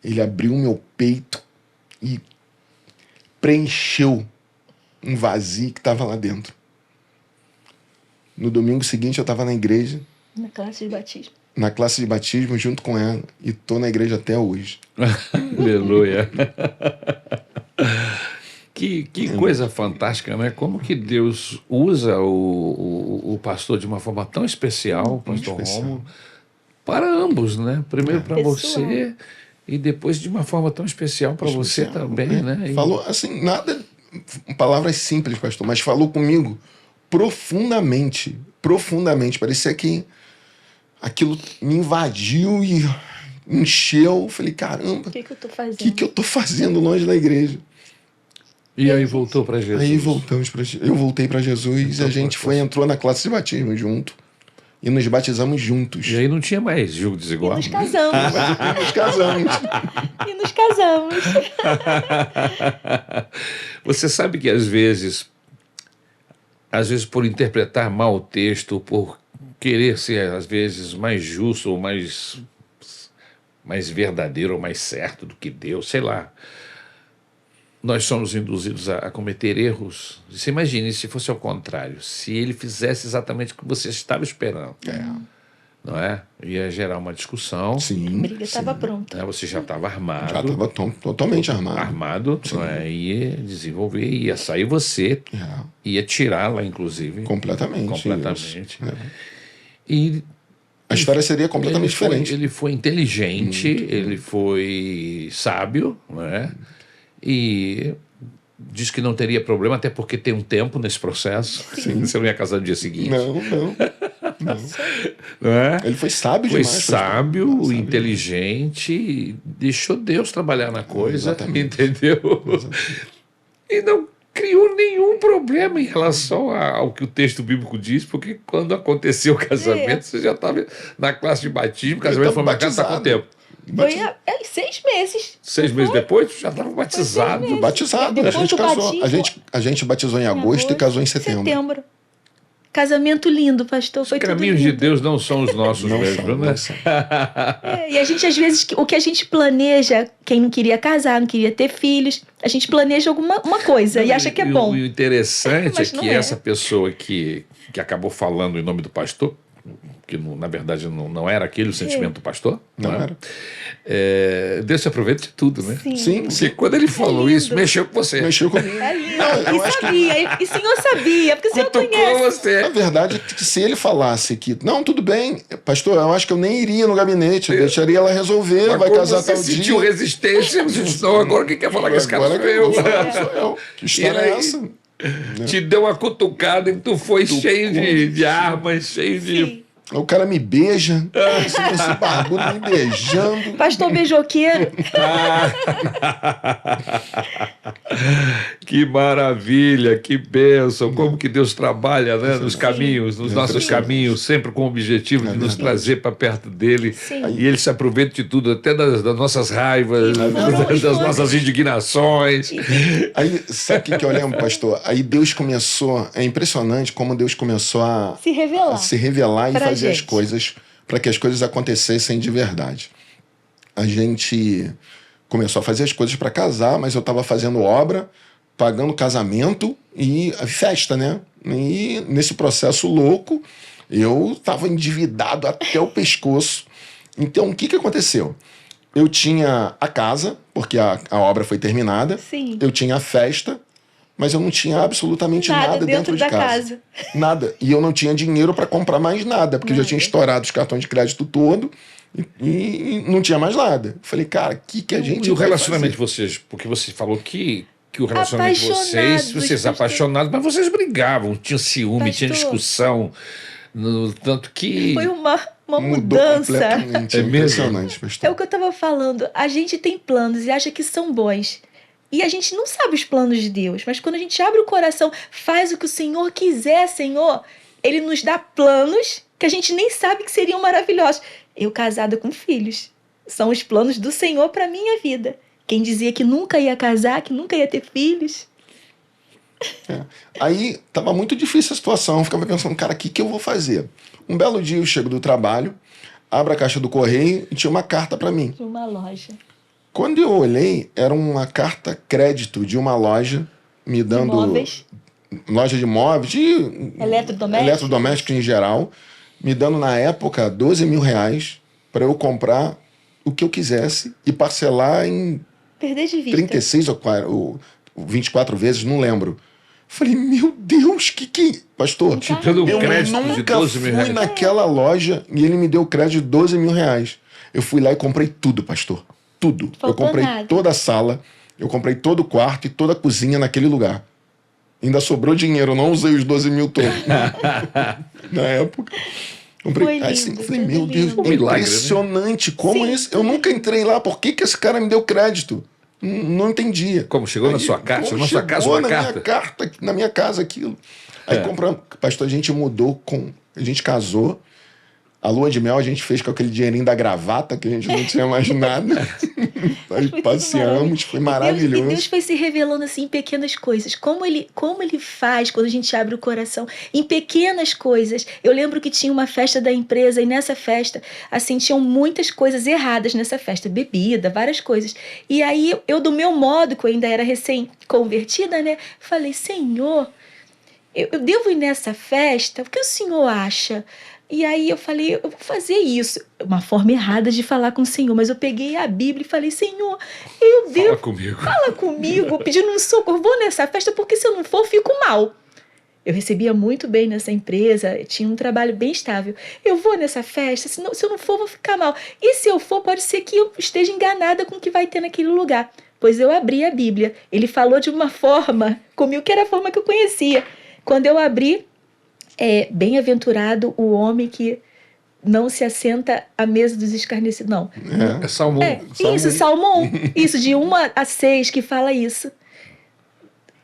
ele abriu meu peito e preencheu um vazio que estava lá dentro. No domingo seguinte eu estava na igreja. Na classe de batismo. Na classe de batismo junto com ela. E estou na igreja até hoje. Aleluia. Que coisa fantástica, né? Como que Deus usa o pastor de uma forma tão especial, o pastor Rômulo, para ambos, né? Primeiro para você e depois de uma forma tão especial para você também, né? Falou assim, nada, palavras simples, pastor, mas falou comigo profundamente. Parecia que aquilo me invadiu e encheu. Falei, caramba, o que eu tô fazendo? O que eu tô fazendo longe da igreja? E aí voltou para Jesus. Aí eu voltei para Jesus, então, a gente entrou na classe de batismo junto. E nos batizamos juntos. E aí não tinha mais julgo desigual. E nos casamos. E nos casamos. E nos casamos. Você sabe que às vezes por interpretar mal o texto, por querer ser às vezes mais justo ou mais verdadeiro ou mais certo do que Deus, sei lá, nós somos induzidos a cometer erros. Você imagine se fosse ao contrário, se ele fizesse exatamente o que você estava esperando. Não é? Ia gerar uma discussão. Sim. A briga estava pronta. Você já estava armado. Já estava totalmente armado. Não é? Ia desenvolver, ia sair você, ia tirá-la, inclusive. Completamente. E a história seria completamente diferente. Ele foi inteligente, ele foi sábio, não é? E diz que não teria problema, até porque tem um tempo nesse processo. Sim. Você não ia casar no dia seguinte. Não. Não é? Ele foi sábio demais. Foi sábio, inteligente, deixou Deus trabalhar na coisa, entendeu? Exatamente. E não criou nenhum problema em relação ao que o texto bíblico diz, porque quando aconteceu o casamento, você já estava na classe de batismo, o casamento foi marcado, está com tempo. Foi 6 meses. 6 meses depois, já estava batizado. Batizado. Depois a gente batizou em agosto e casou em setembro. Casamento lindo, pastor. Os Foi tudo caminhos de lindo. Deus não são os nossos Não mesmo, são, né? não são. E a gente, às vezes, o que a gente planeja, quem não queria casar, não queria ter filhos, a gente planeja uma coisa e acha que é bom. O interessante é Mas não que é. essa pessoa que acabou falando em nome do pastor, que na verdade não era aquele o sentimento do pastor, Não é? era. Deus se aproveita de tudo, né? Sim. Sim, Porque quando ele falou lindo. isso, mexeu com você. Mexeu comigo. É lindo. Não, eu E acho que sabia, e o senhor sabia, porque o senhor Cutucou conhece. a você. verdade é que se ele falasse que, não, tudo bem, pastor, eu acho que eu nem iria no gabinete, eu deixaria ela resolver, Mas vai como casar você tal sentiu dia. resistência, você disse, não, agora quem quer falar com esse cara Agora sou eu. sou eu. Que história E é aí? essa? Te deu uma cutucada e tu foi cheio de armas, cheio de... Sim. O cara me beija, esse barbudo me beijando. Pastor beijoqueiro. Que maravilha, que bênção, como que Deus trabalha, né, nos caminhos, nos nossos Sim. caminhos, sempre com o objetivo de nos verdade. trazer para perto dele. Sim. E ele se aproveita de tudo, até das nossas raivas, das nossas indignações. Aí, sabe o que eu lembro, pastor? Aí Deus começou, é impressionante como Deus começou a Se revelar. se revelar e Pra fazer as gente. coisas para que as coisas acontecessem de verdade. A gente começou a fazer as coisas para casar, mas eu estava fazendo obra, pagando casamento e festa, né? E nesse processo louco, eu estava endividado até o pescoço. Então, o que aconteceu? Eu tinha a casa, porque a obra foi terminada. Sim. Eu tinha a festa, mas eu não tinha absolutamente nada dentro de da casa. Nada. E eu não tinha dinheiro para comprar mais nada, porque eu já Nada. tinha estourado os cartões de crédito todo e não tinha mais nada. Falei, cara, o que a gente E o vai relacionamento de fazer? vocês, porque você falou que o relacionamento de vocês Apaixonados, pastor. apaixonados, mas vocês brigavam, tinham ciúme, tinha Pastor. discussão, tanto que... Foi uma Mudou mudança. completamente. É mesmo? Impressionante, É pastor. o que eu estava falando. A gente tem planos e acha que são bons. E a gente não sabe os planos de Deus. Mas quando a gente abre o coração, faz o que o Senhor quiser, Senhor, Ele nos dá planos que a gente nem sabe que seriam maravilhosos. Eu casada com filhos. São os planos do Senhor para minha vida. Quem dizia que nunca ia casar, que nunca ia ter filhos. É. Aí tava muito difícil a situação. Eu ficava pensando, cara, o que eu vou fazer? Um belo dia eu chego do trabalho, abro a caixa do correio e tinha uma carta para mim. De uma loja. Quando eu olhei, era uma carta crédito de uma loja me dando. Móveis. Loja de móveis, de eletrodomésticos em geral, me dando na época 12 mil reais para eu comprar o que eu quisesse e parcelar em Perder de vista. 36 ou 24 vezes, não lembro. Falei, meu Deus, pastor, Te dando um eu crédito de nunca 12 mil fui reais. naquela loja e ele me deu crédito de 12 mil reais. Eu fui lá e comprei tudo, pastor. Tudo. Faltou Eu comprei nada. toda a sala, eu comprei todo o quarto e toda a cozinha naquele lugar. Ainda sobrou dinheiro, eu não usei os 12 mil todos. Na época. Comprei. Foi Aí, lindo, assim, falei, tudo meu Deus, lindo. é Milagre, né? impressionante. Como Sim, isso? Eu nunca entrei lá. Por que esse cara me deu crédito? Não entendia. Como, chegou na Aí, sua casa? pô, Chegou na sua casa chegou uma na carta? minha carta, na minha casa aquilo. Aí compramos. Pastor, a gente mudou a gente casou. A lua de mel a gente fez com aquele dinheirinho da gravata, que a gente não tinha mais nada. Aí Foi tudo passeamos, foi E maravilhoso. Deus foi se revelando assim em pequenas coisas. Como ele faz quando a gente abre o coração. Em pequenas coisas. Eu lembro que tinha uma festa da empresa e nessa festa, assim, tinham muitas coisas erradas nessa festa. Bebida, várias coisas. E aí eu do meu modo, que eu ainda era recém-convertida, né? Falei, Senhor, eu devo ir nessa festa? O que o Senhor acha? E aí eu falei, eu vou fazer isso. Uma forma errada de falar com o Senhor, mas eu peguei a Bíblia e falei, Senhor, eu devo... Fala comigo. Fala comigo, pedindo um socorro. Vou nessa festa porque se eu não for, fico mal. Eu recebia muito bem nessa empresa, tinha um trabalho bem estável. Eu vou nessa festa, se eu não for, vou ficar mal. E se eu for, pode ser que eu esteja enganada com o que vai ter naquele lugar. Pois eu abri a Bíblia. Ele falou de uma forma, comigo que era a forma que eu conhecia. Quando eu abri, bem-aventurado o homem que não se assenta à mesa dos escarnecidos. Não. É Salmo 1. Isso, Salmo 1. Isso, de 1 a 6, que fala isso.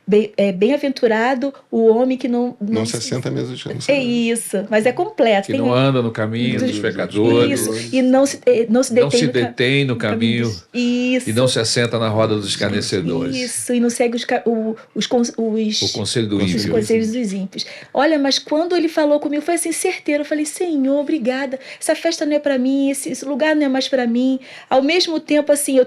bem-aventurado o homem que Não se assenta à mesa de cansaço. É isso, mas é completo. Que não anda no caminho dos pecadores. Isso, e não se detém no caminho isso. E não se assenta na roda dos escarnecedores. Isso, e não segue o conselho do ímpio. Os conselhos dos ímpios. Olha, mas quando ele falou comigo, foi assim, certeiro. Eu falei, Senhor, obrigada. Essa festa não é para mim, esse lugar não é mais para mim. Ao mesmo tempo, assim,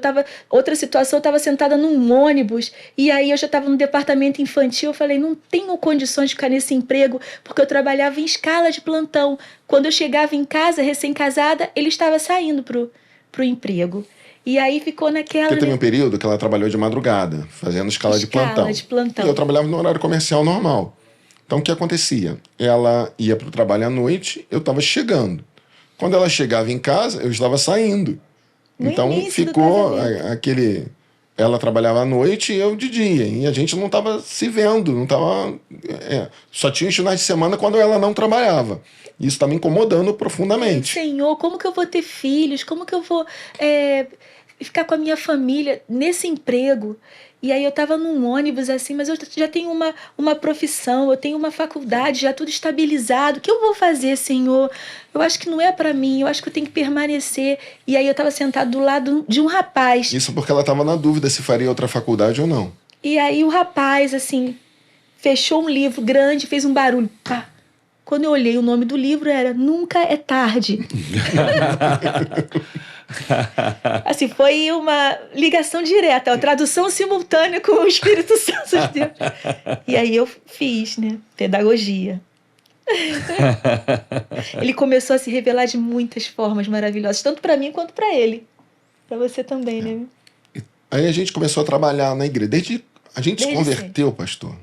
outra situação, eu estava sentada num ônibus, e aí eu já estava no departamento infantil. Eu falei, não tenho condições de ficar nesse emprego, porque eu trabalhava em escala de plantão. Quando eu chegava em casa, recém-casada, ele estava saindo pro emprego. E aí ficou naquela... Porque teve um período que ela trabalhou de madrugada, fazendo escala de plantão. E eu trabalhava no horário comercial normal. Então, o que acontecia? Ela ia para o trabalho à noite, eu estava chegando. Quando ela chegava em casa, eu estava saindo. Então, ficou aquele... Ela trabalhava à noite e eu de dia. E a gente não estava se vendo, não estava... Só tinha os finais de semana quando ela não trabalhava. Isso está me incomodando profundamente. Senhor, como que eu vou ter filhos? Como que eu vou ficar com a minha família nesse emprego? E aí eu estava num ônibus assim, mas eu já tenho uma profissão, eu tenho uma faculdade, já tudo estabilizado. O que eu vou fazer, Senhor? Eu acho que não é para mim, eu acho que eu tenho que permanecer. E aí eu estava sentado do lado de um rapaz. Isso porque ela estava na dúvida se faria outra faculdade ou não. E aí o rapaz, assim, fechou um livro grande, fez um barulho. Pá. Quando eu olhei, o nome do livro era Nunca é Tarde. Assim, foi uma ligação direta, uma tradução simultânea com o Espírito Santo de Deus. E aí eu fiz, né? Pedagogia. Ele começou a se revelar de muitas formas maravilhosas, tanto para mim quanto para ele. Para você também, né? Aí a gente começou a trabalhar na igreja. A gente se converteu, sempre. Pastor.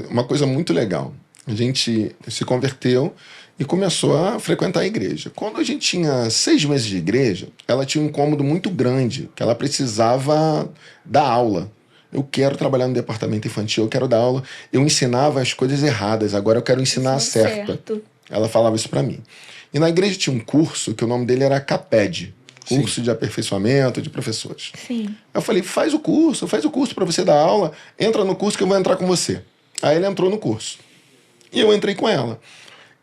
Uma coisa muito legal. A gente se converteu e começou a frequentar a igreja. Quando a gente tinha 6 meses de igreja, ela tinha um incômodo muito grande, que ela precisava dar aula. Eu quero trabalhar no departamento infantil, eu quero dar aula. Eu ensinava as coisas erradas, agora eu quero ensinar a certa. Ela falava isso para mim. E na igreja tinha um curso, que o nome dele era CAPED, curso Sim. de aperfeiçoamento de professores. Sim. Eu falei, faz o curso para você dar aula, entra no curso que eu vou entrar com você. Aí ele entrou no curso. E eu entrei com ela.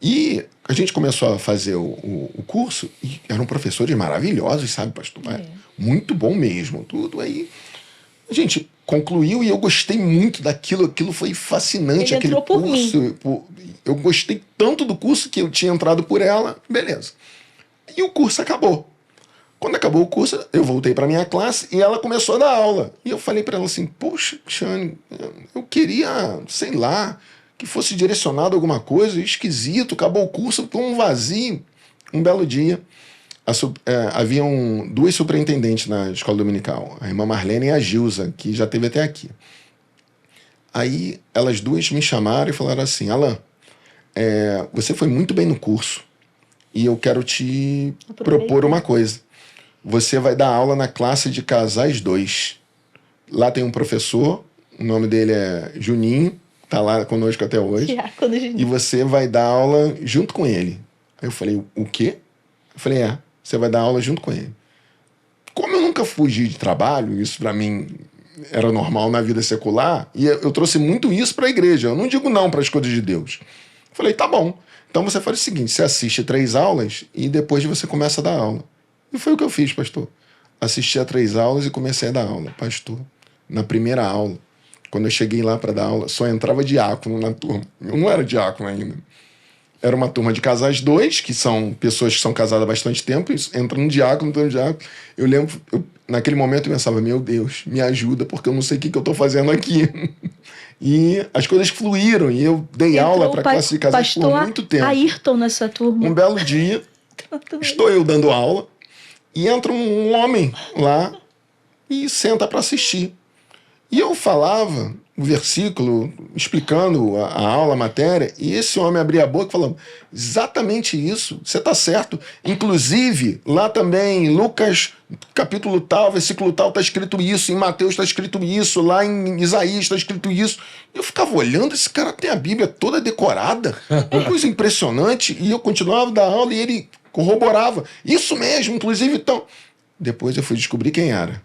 E a gente começou a fazer o curso, e eram professores maravilhosos, sabe, pastor? Muito bom mesmo, tudo. Aí a gente concluiu e eu gostei muito daquilo, aquilo foi fascinante. Ele entrou por mim. Eu gostei tanto do curso que eu tinha entrado por ela, beleza. E o curso acabou. Quando acabou o curso, eu voltei para minha classe e ela começou a dar aula. E eu falei para ela assim, poxa, Xane, eu queria, sei lá, que fosse direcionado a alguma coisa, esquisito, acabou o curso, ficou um vazio. Um belo dia, haviam 2 superintendentes na escola dominical, a irmã Marlene e a Gilza, que já esteve até aqui. Aí elas 2 me chamaram e falaram assim, Alan, você foi muito bem no curso e eu quero te propor uma coisa. Você vai dar aula na classe de casais 2. Lá tem um professor, o nome dele é Juninho, tá lá conosco até hoje. E você vai dar aula junto com ele. Aí eu falei, o quê? Eu falei, você vai dar aula junto com ele. Como eu nunca fugi de trabalho, isso pra mim era normal na vida secular, e eu trouxe muito isso pra igreja. Eu não digo não para as coisas de Deus. Eu falei, tá bom. Então você faz o seguinte, você assiste 3 aulas e depois você começa a dar aula. E foi o que eu fiz, pastor. Assisti a 3 aulas e comecei a dar aula. Pastor, na primeira aula, quando eu cheguei lá para dar aula, só entrava diácono na turma. Eu não era diácono ainda. Era uma turma de casais 2, que são pessoas que são casadas há bastante tempo, entra um diácono, entra um diácono. Eu lembro, naquele momento eu pensava, meu Deus, me ajuda, porque eu não sei o que eu estou fazendo aqui. E as coisas fluíram, e eu dei aula para a classe de casais por muito tempo. Ayrton na sua turma. Um belo dia, estou eu dando aula, e entra um homem lá e senta para assistir. E eu falava o versículo, explicando a aula, a matéria, e esse homem abria a boca falando, exatamente isso, você está certo. Inclusive, lá também, em Lucas, capítulo tal, versículo tal, está escrito isso, em Mateus está escrito isso, lá em Isaías está escrito isso. Eu ficava olhando, esse cara tem a Bíblia toda decorada, uma coisa impressionante, e eu continuava a dar aula e ele corroborava. Isso mesmo, inclusive, então... Depois eu fui descobrir quem era.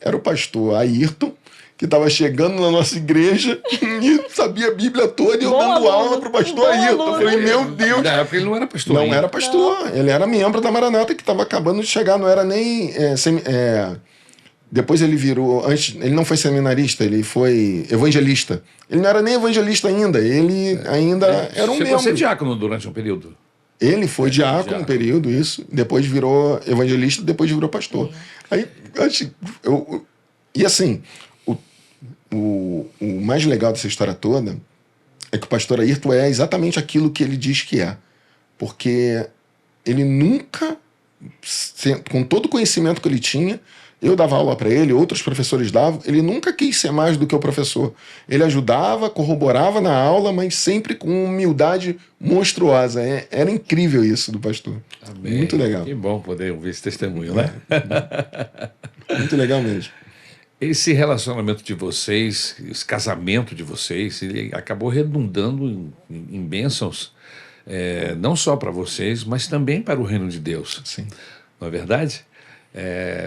era o pastor Ayrton, que estava chegando na nossa igreja e sabia a Bíblia toda e eu Bom dando aluno, aula pro pastor bom Ayrton. Eu aluno. falei, meu Deus. Na época ele não era pastor Não ainda. era pastor, ele era membro da Maranata que estava acabando de chegar, não era nem... depois ele virou... Antes, ele não foi seminarista, ele foi evangelista. Ele não era nem evangelista ainda, ele ainda era um Chegou a ser membro. diácono durante um período. Ele foi diácono diácono. um período, isso. Depois virou evangelista, depois virou pastor. Aí, e assim, o mais legal dessa história toda é que o pastor Ayrton é exatamente aquilo que ele diz que é. Porque ele nunca, com todo o conhecimento que ele tinha, eu dava aula para ele, outros professores davam, ele nunca quis ser mais do que o professor. Ele ajudava, corroborava na aula, mas sempre com humildade monstruosa. Era incrível isso do pastor. Amém. Muito legal. Que bom poder ouvir esse testemunho, né? Muito legal mesmo. Esse relacionamento de vocês, esse casamento de vocês, ele acabou redundando em bênçãos, não só para vocês, mas também para o reino de Deus. Sim. Não é verdade?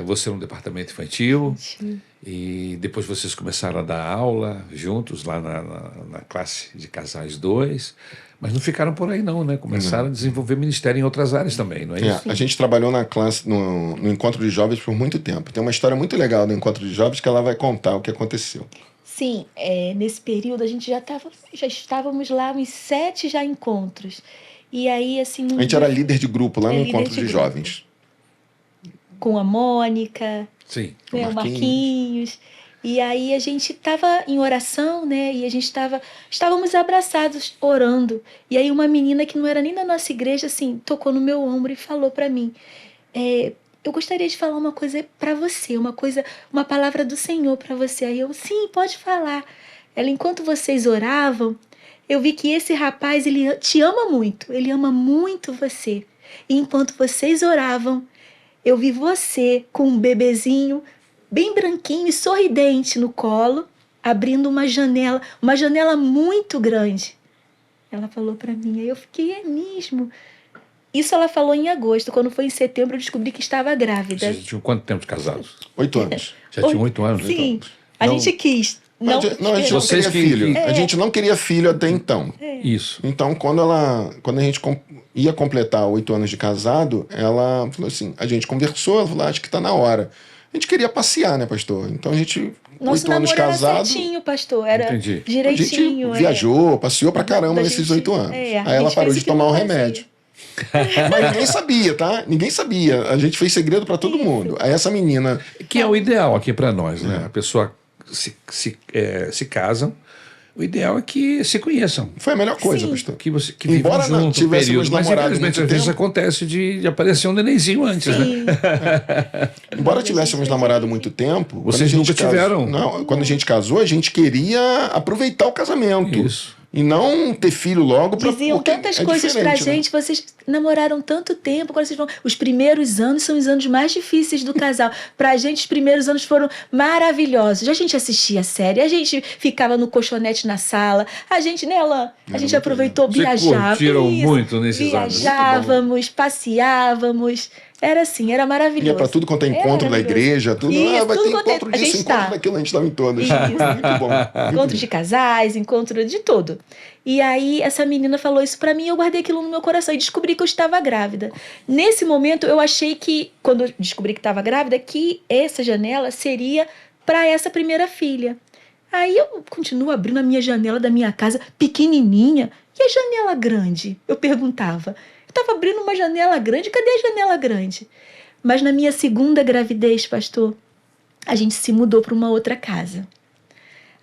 Você no departamento infantil, Sim. e depois vocês começaram a dar aula juntos lá na classe de casais 2, mas não ficaram por aí não, né? Começaram a desenvolver ministério em outras áreas também, não é isso? A gente trabalhou na classe, no Encontro de Jovens por muito tempo. Tem uma história muito legal do Encontro de Jovens que ela vai contar o que aconteceu. Sim, nesse período a gente já estávamos lá uns 7 já encontros. E aí, assim... A gente era líder de grupo lá no líder Encontro de de grupo. Jovens. Com a Mônica, Sim. né, o Marquinhos. E aí a gente estava em oração, né? E a gente estávamos abraçados, orando. E aí uma menina que não era nem da nossa igreja, assim, tocou no meu ombro e falou para mim, eu gostaria de falar uma coisa para você, uma palavra do Senhor para você. Aí eu, sim, pode falar. Ela, enquanto vocês oravam, eu vi que esse rapaz, ele te ama muito, ele ama muito você. E enquanto vocês oravam, eu vi você com um bebezinho bem branquinho e sorridente no colo, abrindo uma janela muito grande. Ela falou para mim, aí eu fiquei, é mesmo? Isso ela falou em agosto. Quando foi em setembro, eu descobri que estava grávida. Vocês tinham quanto tempo de casados? 8 anos. Já tinham 8 anos? Sim, Então. a Não. gente quis. Não, A gente não Vocês queria filho. que- A gente não queria filho até então. Isso. Então, quando a gente ia completar 8 anos de casado, ela falou assim, a gente conversou, ela falou, acho que tá na hora. A gente queria passear, né, pastor? Então a gente, Nosso 8 anos namoro era casado, certinho, pastor. Era Entendi. a direitinho. gente viajou, passeou pra caramba Da nesses gente- 8 anos. a Aí ela gente parou fez de o que tomar não o fazia. remédio. Mas ninguém sabia, tá? Ninguém sabia. A gente fez segredo pra todo mundo. Aí essa menina... Que é o ideal aqui para nós, né? A pessoa se casam, o ideal é que se conheçam. Foi a melhor coisa, Sim. pastor. Que Embora vivam não junto um tivéssemos período. Mas namorado infelizmente muito às vezes tempo. acontece de aparecer um nenenzinho antes, né? Sim. Embora tivéssemos namorado muito tempo... quando Vocês a gente nunca tiveram? Não, quando a gente casou, a gente queria aproveitar o casamento. Isso. E não ter filho logo. Diziam porque tantas é coisas pra diferente, né? gente. Vocês namoraram tanto tempo. Agora vocês vão... Os primeiros anos são os anos mais difíceis do casal. Pra gente, os primeiros anos foram maravilhosos. A gente assistia a série, a gente ficava no colchonete na sala. A gente, né, Alain? A gente aproveitou, Vocês viajava. curtiram Isso. muito nesses anos. Viajávamos, passeávamos. Era assim, era maravilhoso. Ia pra tudo quanto é encontro da maravilhoso. igreja, tudo. Isso, Vai tudo ter quanto é- encontro a disso, gente encontro tá. daquilo, a gente estava em todas. Isso. Muito bom. Encontro de casais, encontro de tudo. E aí essa menina falou isso pra mim e eu guardei aquilo no meu coração e descobri que eu estava grávida. Nesse momento eu achei que, quando eu descobri que estava grávida, que essa janela seria para essa primeira filha. Aí eu continuo abrindo a minha janela da minha casa, pequenininha, e a janela grande? Eu perguntava. Eu estava abrindo uma janela grande, cadê a janela grande? Mas na minha segunda gravidez, pastor, a gente se mudou para uma outra casa.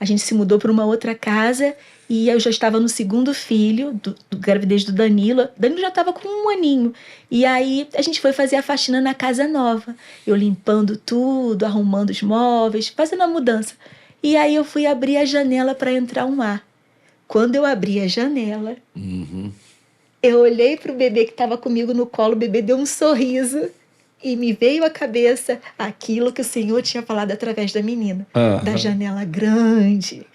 A gente se mudou para uma outra casa e eu já estava no segundo filho, do gravidez do Danilo. Danilo já estava com 1 aninho. E aí a gente foi fazer a faxina na casa nova. Eu limpando tudo, arrumando os móveis, fazendo a mudança. E aí eu fui abrir a janela para entrar um ar. Quando eu abri a janela, eu olhei para o bebê que estava comigo no colo, o bebê deu um sorriso. E me veio à cabeça aquilo que o Senhor tinha falado através da menina. Da janela grande.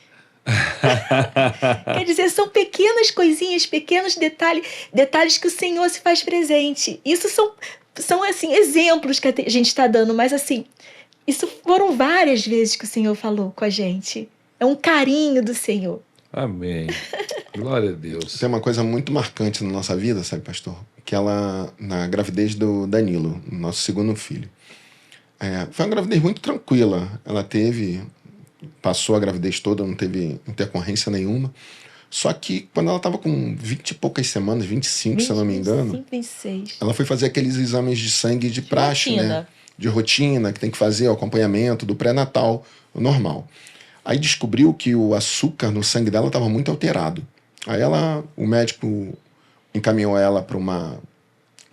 Quer dizer, são pequenas coisinhas, pequenos detalhes que o Senhor se faz presente. Isso são assim, exemplos que a gente está dando, mas assim, Isso foram várias vezes que o Senhor falou com a gente. É um carinho do Senhor. Amém. Glória a Deus. Tem uma coisa muito marcante na nossa vida, sabe, pastor? Que ela, na gravidez do Danilo, nosso segundo filho. Foi uma gravidez muito tranquila. Ela passou a gravidez toda, não teve intercorrência nenhuma. Só que quando ela estava com 20 e poucas semanas, 25, se eu não me engano, 25, 26. ela foi fazer aqueles exames de sangue de praxe, rotina. né? De rotina, que tem que fazer o acompanhamento do pré-natal, o normal. Aí descobriu que o açúcar no sangue dela estava muito alterado. Aí o médico encaminhou ela para uma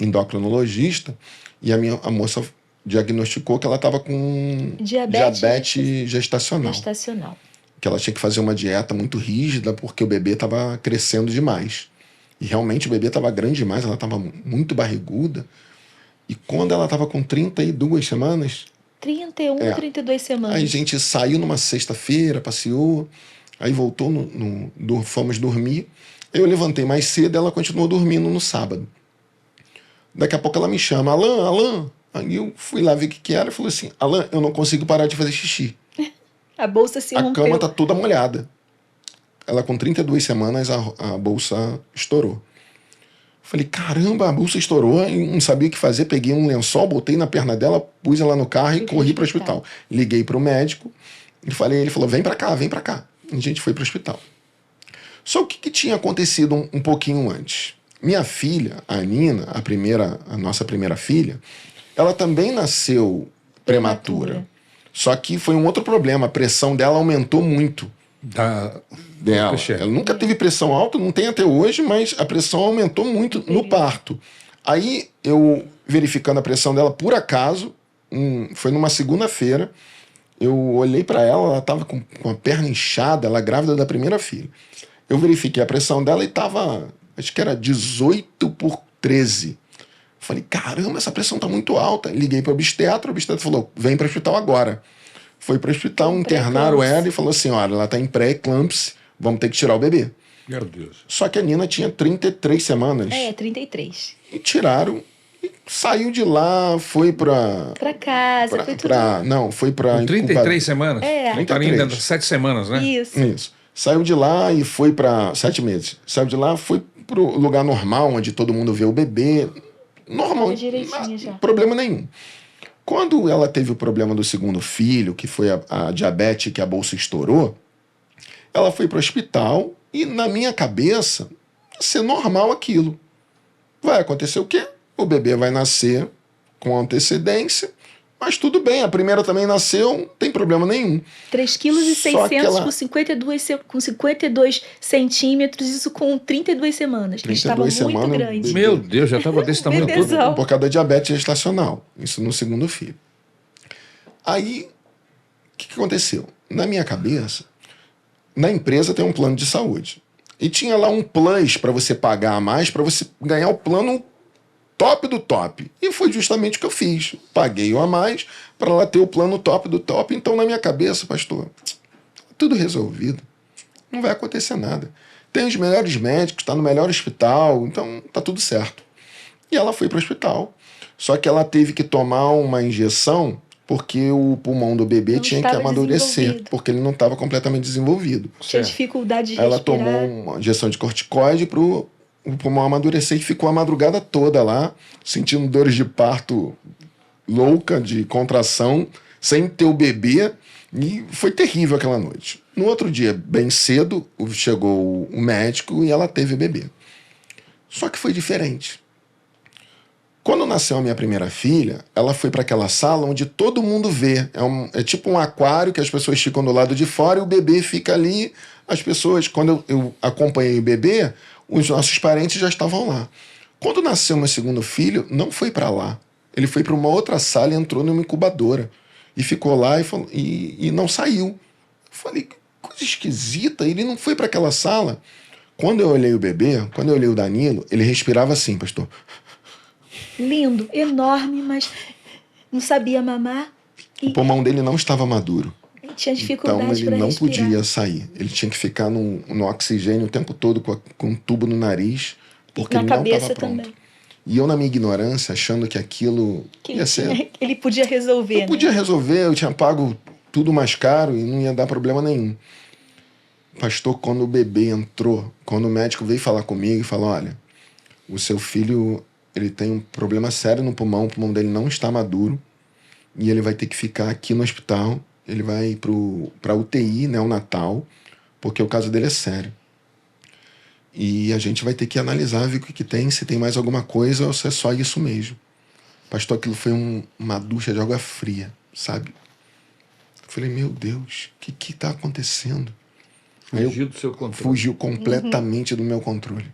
endocrinologista e a moça diagnosticou que ela estava com diabetes gestacional. Que ela tinha que fazer uma dieta muito rígida porque o bebê estava crescendo demais. E realmente o bebê estava grande demais, ela estava muito barriguda. E quando ela estava com 32 semanas... 32 semanas. Aí a gente saiu numa sexta-feira, passeou, aí voltou, fomos dormir. Eu levantei mais cedo e ela continuou dormindo no sábado. Daqui a pouco ela me chama, Alan. Aí eu fui lá ver o que era e falei assim, Alan, eu não consigo parar de fazer xixi. A bolsa se rompeu. A cama tá toda molhada. Ela com 32 semanas, a bolsa estourou. Falei, caramba, a bolsa estourou, eu não sabia o que fazer, peguei um lençol, botei na perna dela, pus ela no carro e corri para o hospital. Liguei para o médico e falei, ele falou, vem para cá. E a gente foi para o hospital. Só o que tinha acontecido um pouquinho antes? Minha filha, a Nina, a nossa primeira filha, ela também nasceu prematura. Só que foi um outro problema, a pressão dela aumentou muito. Dela. Ela nunca teve pressão alta, não tem até hoje, mas a pressão aumentou muito no parto. Aí eu, verificando a pressão dela por acaso, foi numa segunda-feira, eu olhei para ela estava com a perna inchada, ela grávida da primeira filha. Eu verifiquei a pressão dela e estava, acho que era 18/13. Falei, caramba, essa pressão tá muito alta. Liguei para o obstetra falou, vem para o hospital agora. Foi para o hospital, internaram ela e falou assim, olha, ela está em pré-eclâmpsia, vamos ter que tirar o bebê. Meu Deus. Só que a Nina tinha 33 semanas. 33. E tiraram, e saiu de lá, foi para casa, foi tudo. Foi para 33 semanas? 33. Ainda 7 semanas, né? Isso. Saiu de lá e foi para 7 meses. Saiu de lá, foi para o lugar normal, onde todo mundo vê o bebê. Normal, direitinho já. Problema nenhum. Quando ela teve o problema do segundo filho, que foi a diabetes, que a bolsa estourou, ela foi para o hospital e, na minha cabeça, ia ser normal aquilo. Vai acontecer o quê? O bebê vai nascer com antecedência, mas tudo bem, a primeira também nasceu, não tem problema nenhum. 3,6 kg com 52 centímetros, isso com 32 semanas. 32 estava muito grande. Meu Deus, já estava desse tamanho todo. Por causa da diabetes gestacional. Isso no segundo filho. Aí, o que aconteceu? Na minha cabeça, na empresa tem um plano de saúde. E tinha lá um plus para você pagar a mais, para você ganhar o plano top do top. E foi justamente o que eu fiz. Paguei o a mais para ela ter o plano top do top. Então, na minha cabeça, pastor, tudo resolvido. Não vai acontecer nada. Tem os melhores médicos, está no melhor hospital, então tá tudo certo. E ela foi para o hospital. Só que ela teve que tomar uma injeção porque o pulmão do bebê tinha que amadurecer, porque ele não estava completamente desenvolvido. Tinha dificuldade de ela respirar. Tomou uma injeção de corticoide para o pulmão amadurecer e ficou a madrugada toda lá, sentindo dores de parto louca, de contração, sem ter o bebê, e foi terrível aquela noite. No outro dia, bem cedo, chegou o médico e ela teve o bebê. Só que foi diferente. Quando nasceu a minha primeira filha, ela foi para aquela sala onde todo mundo vê. É tipo um aquário que as pessoas ficam do lado de fora e o bebê fica ali. As pessoas, quando eu acompanhei o bebê, os nossos parentes já estavam lá. Quando nasceu meu segundo filho, não foi para lá. Ele foi para uma outra sala e entrou numa incubadora. E ficou lá e não saiu. Eu falei, que coisa esquisita, ele não foi para aquela sala. Quando eu olhei o bebê, quando eu olhei o Danilo, ele respirava assim, pastor. Lindo, enorme, mas não sabia mamar. O pulmão dele não estava maduro. Tinha dificuldade então ele não respirar. Podia sair. Ele tinha que ficar no oxigênio o tempo todo com um tubo no nariz, porque ele não estava pronto. Também. E eu, na minha ignorância, achando que aquilo Que ia ser... ele podia resolver, Eu né? podia resolver, eu tinha pago tudo mais caro e não ia dar problema nenhum. Pastor, quando o bebê entrou, quando o médico veio falar comigo e falou, olha, o seu filho, ele tem um problema sério no pulmão, o pulmão dele não está maduro e ele vai ter que ficar aqui no hospital, ele vai para UTI, neonatal, porque o caso dele é sério. E a gente vai ter que analisar, ver o que tem, se tem mais alguma coisa ou se é só isso mesmo. Pastor, aquilo foi uma ducha de água fria, sabe? Eu falei, meu Deus, o que está acontecendo? Fugiu do seu controle. Fugiu completamente do meu controle.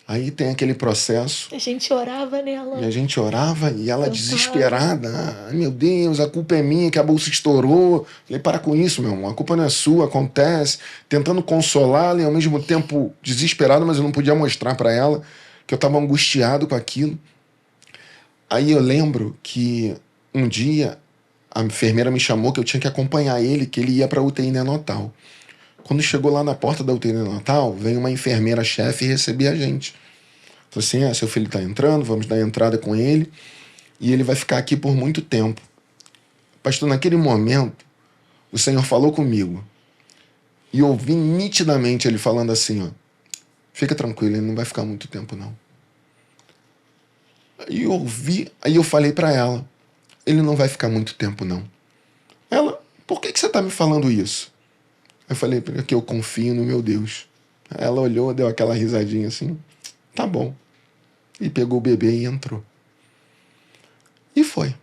Aí tem aquele processo. A gente orava nela. E a gente orava e ela Cantava. desesperada. Ai, meu Deus, a culpa é minha que a bolsa estourou. Falei, para com isso, meu irmão. A culpa não é sua, acontece. Tentando consolá-la e ao mesmo tempo desesperado, mas eu não podia mostrar para ela que eu estava angustiado com aquilo. Aí eu lembro que um dia a enfermeira me chamou que eu tinha que acompanhar ele, que ele ia para a UTI neonatal. Quando chegou lá na porta da UTI neonatal, veio uma enfermeira-chefe receber a gente. Falou assim, seu filho está entrando, vamos dar entrada com ele e ele vai ficar aqui por muito tempo. Pastor, naquele momento, o Senhor falou comigo e eu ouvi nitidamente ele falando assim, ó, fica tranquilo, ele não vai ficar muito tempo não. Aí eu falei para ela, ele não vai ficar muito tempo não. Ela, por que você está me falando isso? Eu falei, porque eu confio no meu Deus. Ela olhou, deu aquela risadinha assim, tá bom. E pegou o bebê e entrou. E foi.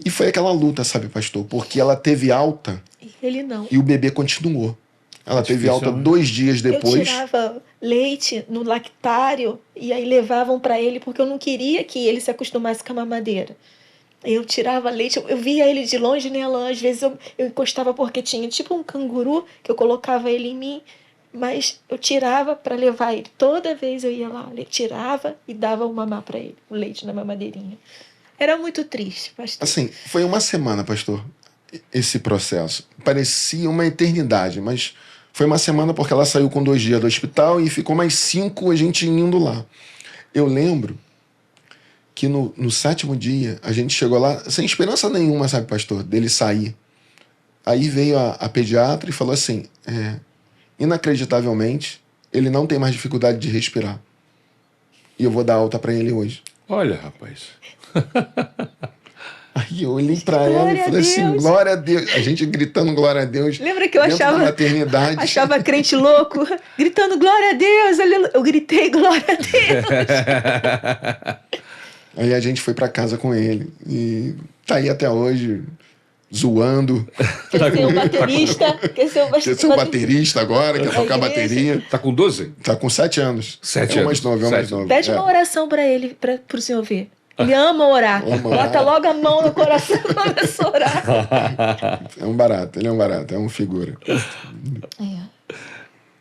E foi aquela luta, sabe, pastor? Porque ela teve alta Ele não. e o bebê continuou. Ela teve difícil, alta né? 2 dias Eu depois. tirava leite no lactário e aí levavam para ele porque eu não queria que ele se acostumasse com a mamadeira. Eu tirava leite, eu via ele de longe, né, Alain? Às vezes eu encostava porque tinha tipo um canguru que eu colocava ele em mim, mas eu tirava para levar ele. Toda vez eu ia lá, tirava e dava o mamar para ele, o leite na mamadeirinha. Era muito triste, pastor. Assim, foi uma semana, pastor, esse processo. Parecia uma eternidade, mas foi uma semana porque ela saiu com 2 dias do hospital e ficou mais 5 a gente indo lá. Eu lembro que no 7º dia a gente chegou lá sem esperança nenhuma, sabe, pastor, dele sair. Aí veio a pediatra e falou assim, inacreditavelmente, ele não tem mais dificuldade de respirar. E eu vou dar alta para ele hoje. Olha, rapaz. Aí eu olhei para ela e Glória a falei assim, Deus. glória a Deus. A gente gritando glória a Deus. Lembra que eu dentro da achava maternidade. crente louco, gritando glória a Deus, aleluia. Eu gritei glória a Deus. Aí a gente foi para casa com ele. E tá aí até hoje, zoando. Quer ser o baterista? Quer ser o Quer ser o baterista agora, quer tocar igreja. bateria. Tá com 12? Tá com 7 anos. 7 é o mais anos. novo, é o mais 7. novo. Pede É. uma oração para ele, pro senhor ver. Ele ama orar. Ama orar. Bota logo a mão no coração e começa a orar. É um barato, ele é um barato, é um figura.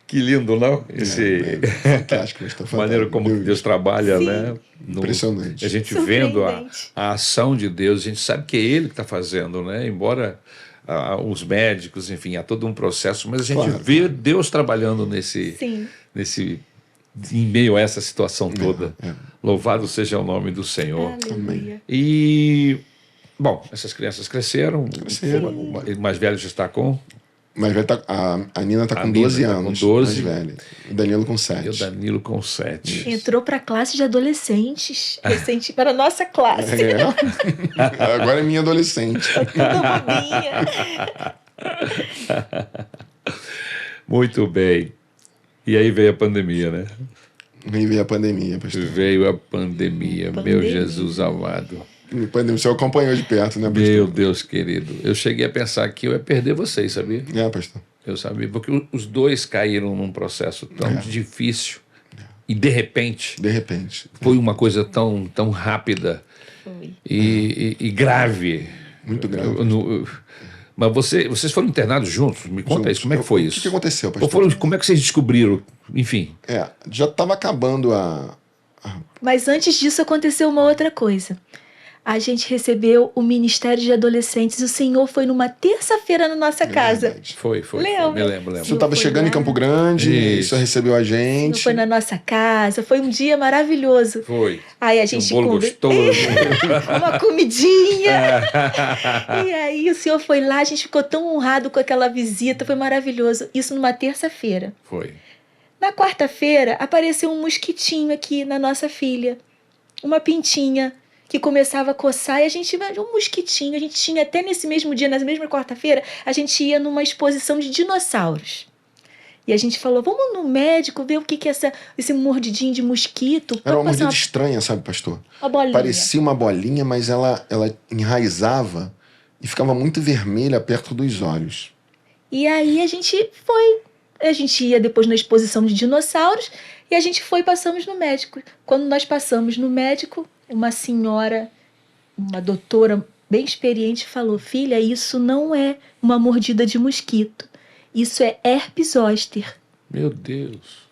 Que lindo, não? Esse Fantástico, está fantástico. maneira como Deus trabalha, Sim. né? Impressionante. A gente vendo Surpreendente. a ação de Deus, a gente sabe que é Ele que está fazendo, né? Embora os médicos, enfim, há todo um processo, mas a gente Claro. vê Deus trabalhando Sim. em meio a essa situação toda. é. Louvado seja o nome do Senhor. Aleluia. E, bom, essas crianças cresceram. Cresceram. O mais velho já está com. Mas vai a Nina tá A com Nina 12 tá com anos. 12. Mais velha. O Danilo com 7. E o Danilo com 7. Entrou para a classe de adolescentes. Recente, para a nossa classe. Agora é minha adolescente. Toda bobinha. Muito bem. E aí veio a pandemia, né? Nem veio a pandemia, pastor. Veio a pandemia, meu Pandemia. Jesus amado. A pandemia, o senhor acompanhou de perto, né, pastor? Meu Deus querido. Eu cheguei a pensar que eu ia perder vocês, sabia? É, pastor. Eu sabia, porque os dois caíram num processo tão difícil e de repente De repente. foi uma coisa tão rápida Foi. e grave. Muito grave. Mas vocês foram internados juntos? Me conta isso, como é que foi O isso? que aconteceu, Ou pastor? como é que vocês descobriram? Enfim, Já estava acabando Mas antes disso aconteceu uma outra coisa. a gente recebeu o Ministério de Adolescentes. O Senhor foi numa terça-feira na nossa casa. Verdade. Foi. Lembra? Me lembro. O senhor estava foi chegando lá. em Campo Grande, o Isso. senhor recebeu a O Senhor gente. foi na nossa casa. Foi um dia maravilhoso. Foi. Aí a Tinha gente bolo gostoso. uma comidinha. E aí o Senhor foi lá, a gente ficou tão honrado com aquela visita. Foi maravilhoso. Isso numa terça-feira. Foi. Na quarta-feira, apareceu um mosquitinho aqui na nossa filha. Uma pintinha que começava a coçar e a gente um mosquitinho. A gente tinha até nesse mesmo dia, na mesma quarta-feira, a gente ia numa exposição de dinossauros. E a gente falou, vamos no médico ver o que é esse mordidinho de mosquito. Era uma Pode passar mordida estranha, sabe, pastor? uma bolinha. Parecia uma bolinha, mas ela enraizava e ficava muito vermelha perto dos olhos. E aí a gente foi. A gente ia depois na exposição de dinossauros e a gente foi e passamos no médico. Quando nós passamos no médico, uma senhora, uma doutora bem experiente falou, filha, isso não é uma mordida de mosquito. Isso é herpes zoster. Meu Deus.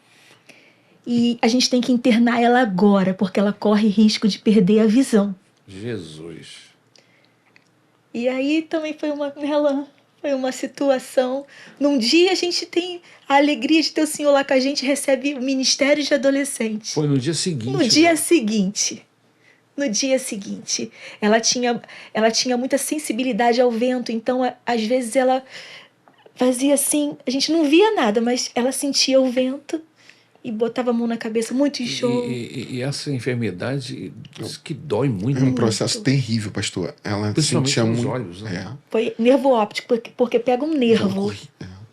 E a gente tem que internar ela agora, porque ela corre risco de perder a visão. Jesus. E aí também foi uma situação. Num dia a gente tem a alegria de ter o Senhor lá com a gente, recebe o Ministério de Adolescentes. Foi no dia seguinte. No dia seguinte. No dia seguinte. Ela tinha muita sensibilidade ao vento, então às vezes ela fazia assim, a gente não via nada, mas ela sentia o vento e botava a mão na cabeça, muito enxogo. E essa enfermidade diz que dói muito. É um processo terrível, pastor. Ela Principalmente sentia nos muito. olhos, né? Foi nervo óptico, porque pega um nervo.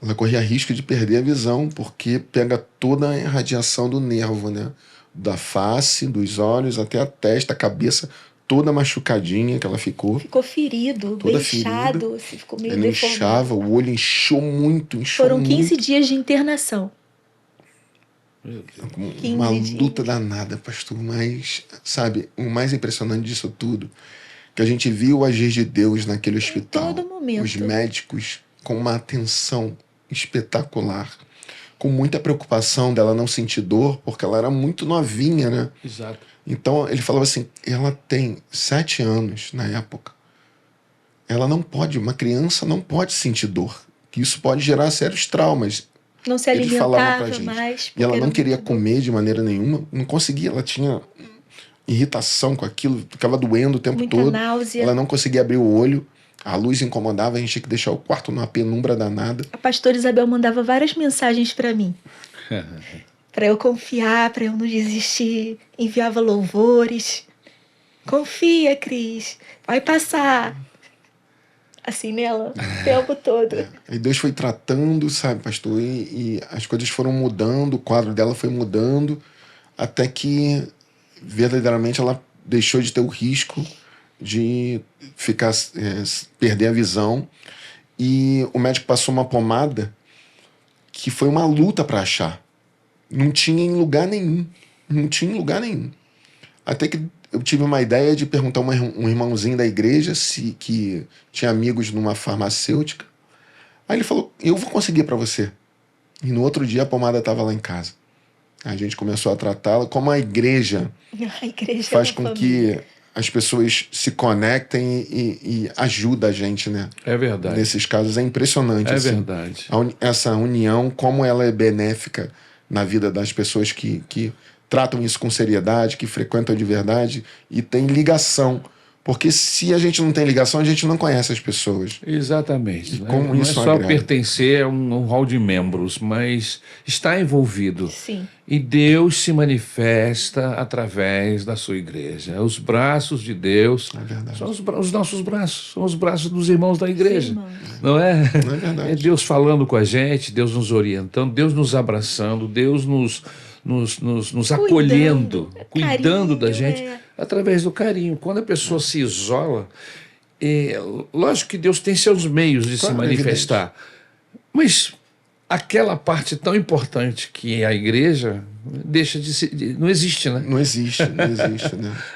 Ela corria risco de perder a visão, porque pega toda a irradiação do nervo, né? Da face, dos olhos, até a testa, a cabeça toda machucadinha que ela ficou. Ficou ferido, Toda bem inchado, assim, ficou meio Ela deformado. inchava, o olho inchou muito, Foram 15 dias de internação. Meu Deus. 15 Uma dias. luta danada, pastor. Mas, sabe, o mais impressionante disso tudo, que a gente viu o agir de Deus naquele hospital. todo momento. Os médicos com uma atenção espetacular, com muita preocupação dela não sentir dor, porque ela era muito novinha, né? Exato. Então ele falava assim, ela tem 7 anos na época. Ela não pode, uma criança não pode sentir dor, que isso pode gerar sérios traumas. Não se Ele falava pra alimentava gente. mais. E ela porque não era queria muito dor. comer de maneira nenhuma, não conseguia, ela tinha irritação com aquilo, ficava doendo o tempo Muita todo. náusea. Ela não conseguia abrir o olho, a luz incomodava, a gente tinha que deixar o quarto numa penumbra danada. A pastora Isabel mandava várias mensagens para mim. Para eu confiar, para eu não desistir. Enviava louvores. Confia, Cris. Vai passar. Assim nela, o tempo todo. Aí Deus foi tratando, sabe, pastor, e as coisas foram mudando, o quadro dela foi mudando, até que verdadeiramente ela deixou de ter o risco de ficar perder a visão. E o médico passou uma pomada que foi uma luta para achar. Não tinha em lugar nenhum. Não tinha em lugar nenhum. Até que eu tive uma ideia de perguntar a um irmãozinho da igreja que tinha amigos numa farmacêutica. Aí ele falou, eu vou conseguir para você. E no outro dia a pomada estava lá em casa. A gente começou a tratá-la como a igreja A igreja faz é uma com família. que as pessoas se conectem e ajuda a gente, né? É verdade. Nesses casos é impressionante. É assim, verdade. essa união, como ela é benéfica na vida das pessoas que tratam isso com seriedade, que frequentam de verdade e tem ligação. Porque se a gente não tem ligação, a gente não conhece as pessoas. Exatamente. Né? como Não isso é só agrega. pertencer a um hall de membros, mas está envolvido. Sim. E Deus se manifesta através da sua igreja. Os braços de Deus É verdade. são os nossos braços, são os braços dos irmãos da igreja. Irmãos. Não é? Não é verdade. É Deus falando com a gente, Deus nos orientando, Deus nos abraçando, Deus nos acolhendo, cuidando da gente, através do carinho. Quando a pessoa se isola, lógico que Deus tem seus meios de Claro, se manifestar, mas aquela parte tão importante que é a igreja deixa de ser, não existe, né? Não existe,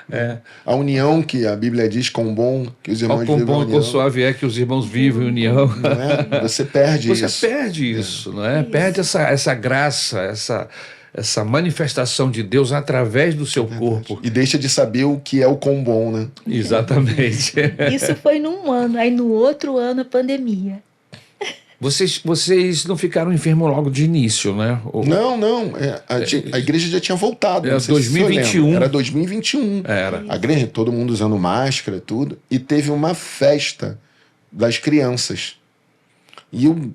né? A união que a Bíblia diz quão bom que os irmãos Ao quão vivem a bom e quão união. suave é que os irmãos vivem em união. Não é? Você perde Você isso. perde isso, não é? Perde essa graça, essa manifestação de Deus através do seu corpo. E deixa de saber o que é o quão bom, né? Exatamente. Isso foi num ano. Aí no outro ano, a pandemia. Vocês não ficaram enfermos logo de início, né? Não. A igreja já tinha voltado. Era Não sei se você 2021. lembra. Era 2021. Era. A igreja, todo mundo usando máscara e tudo. E teve uma festa das crianças. E eu,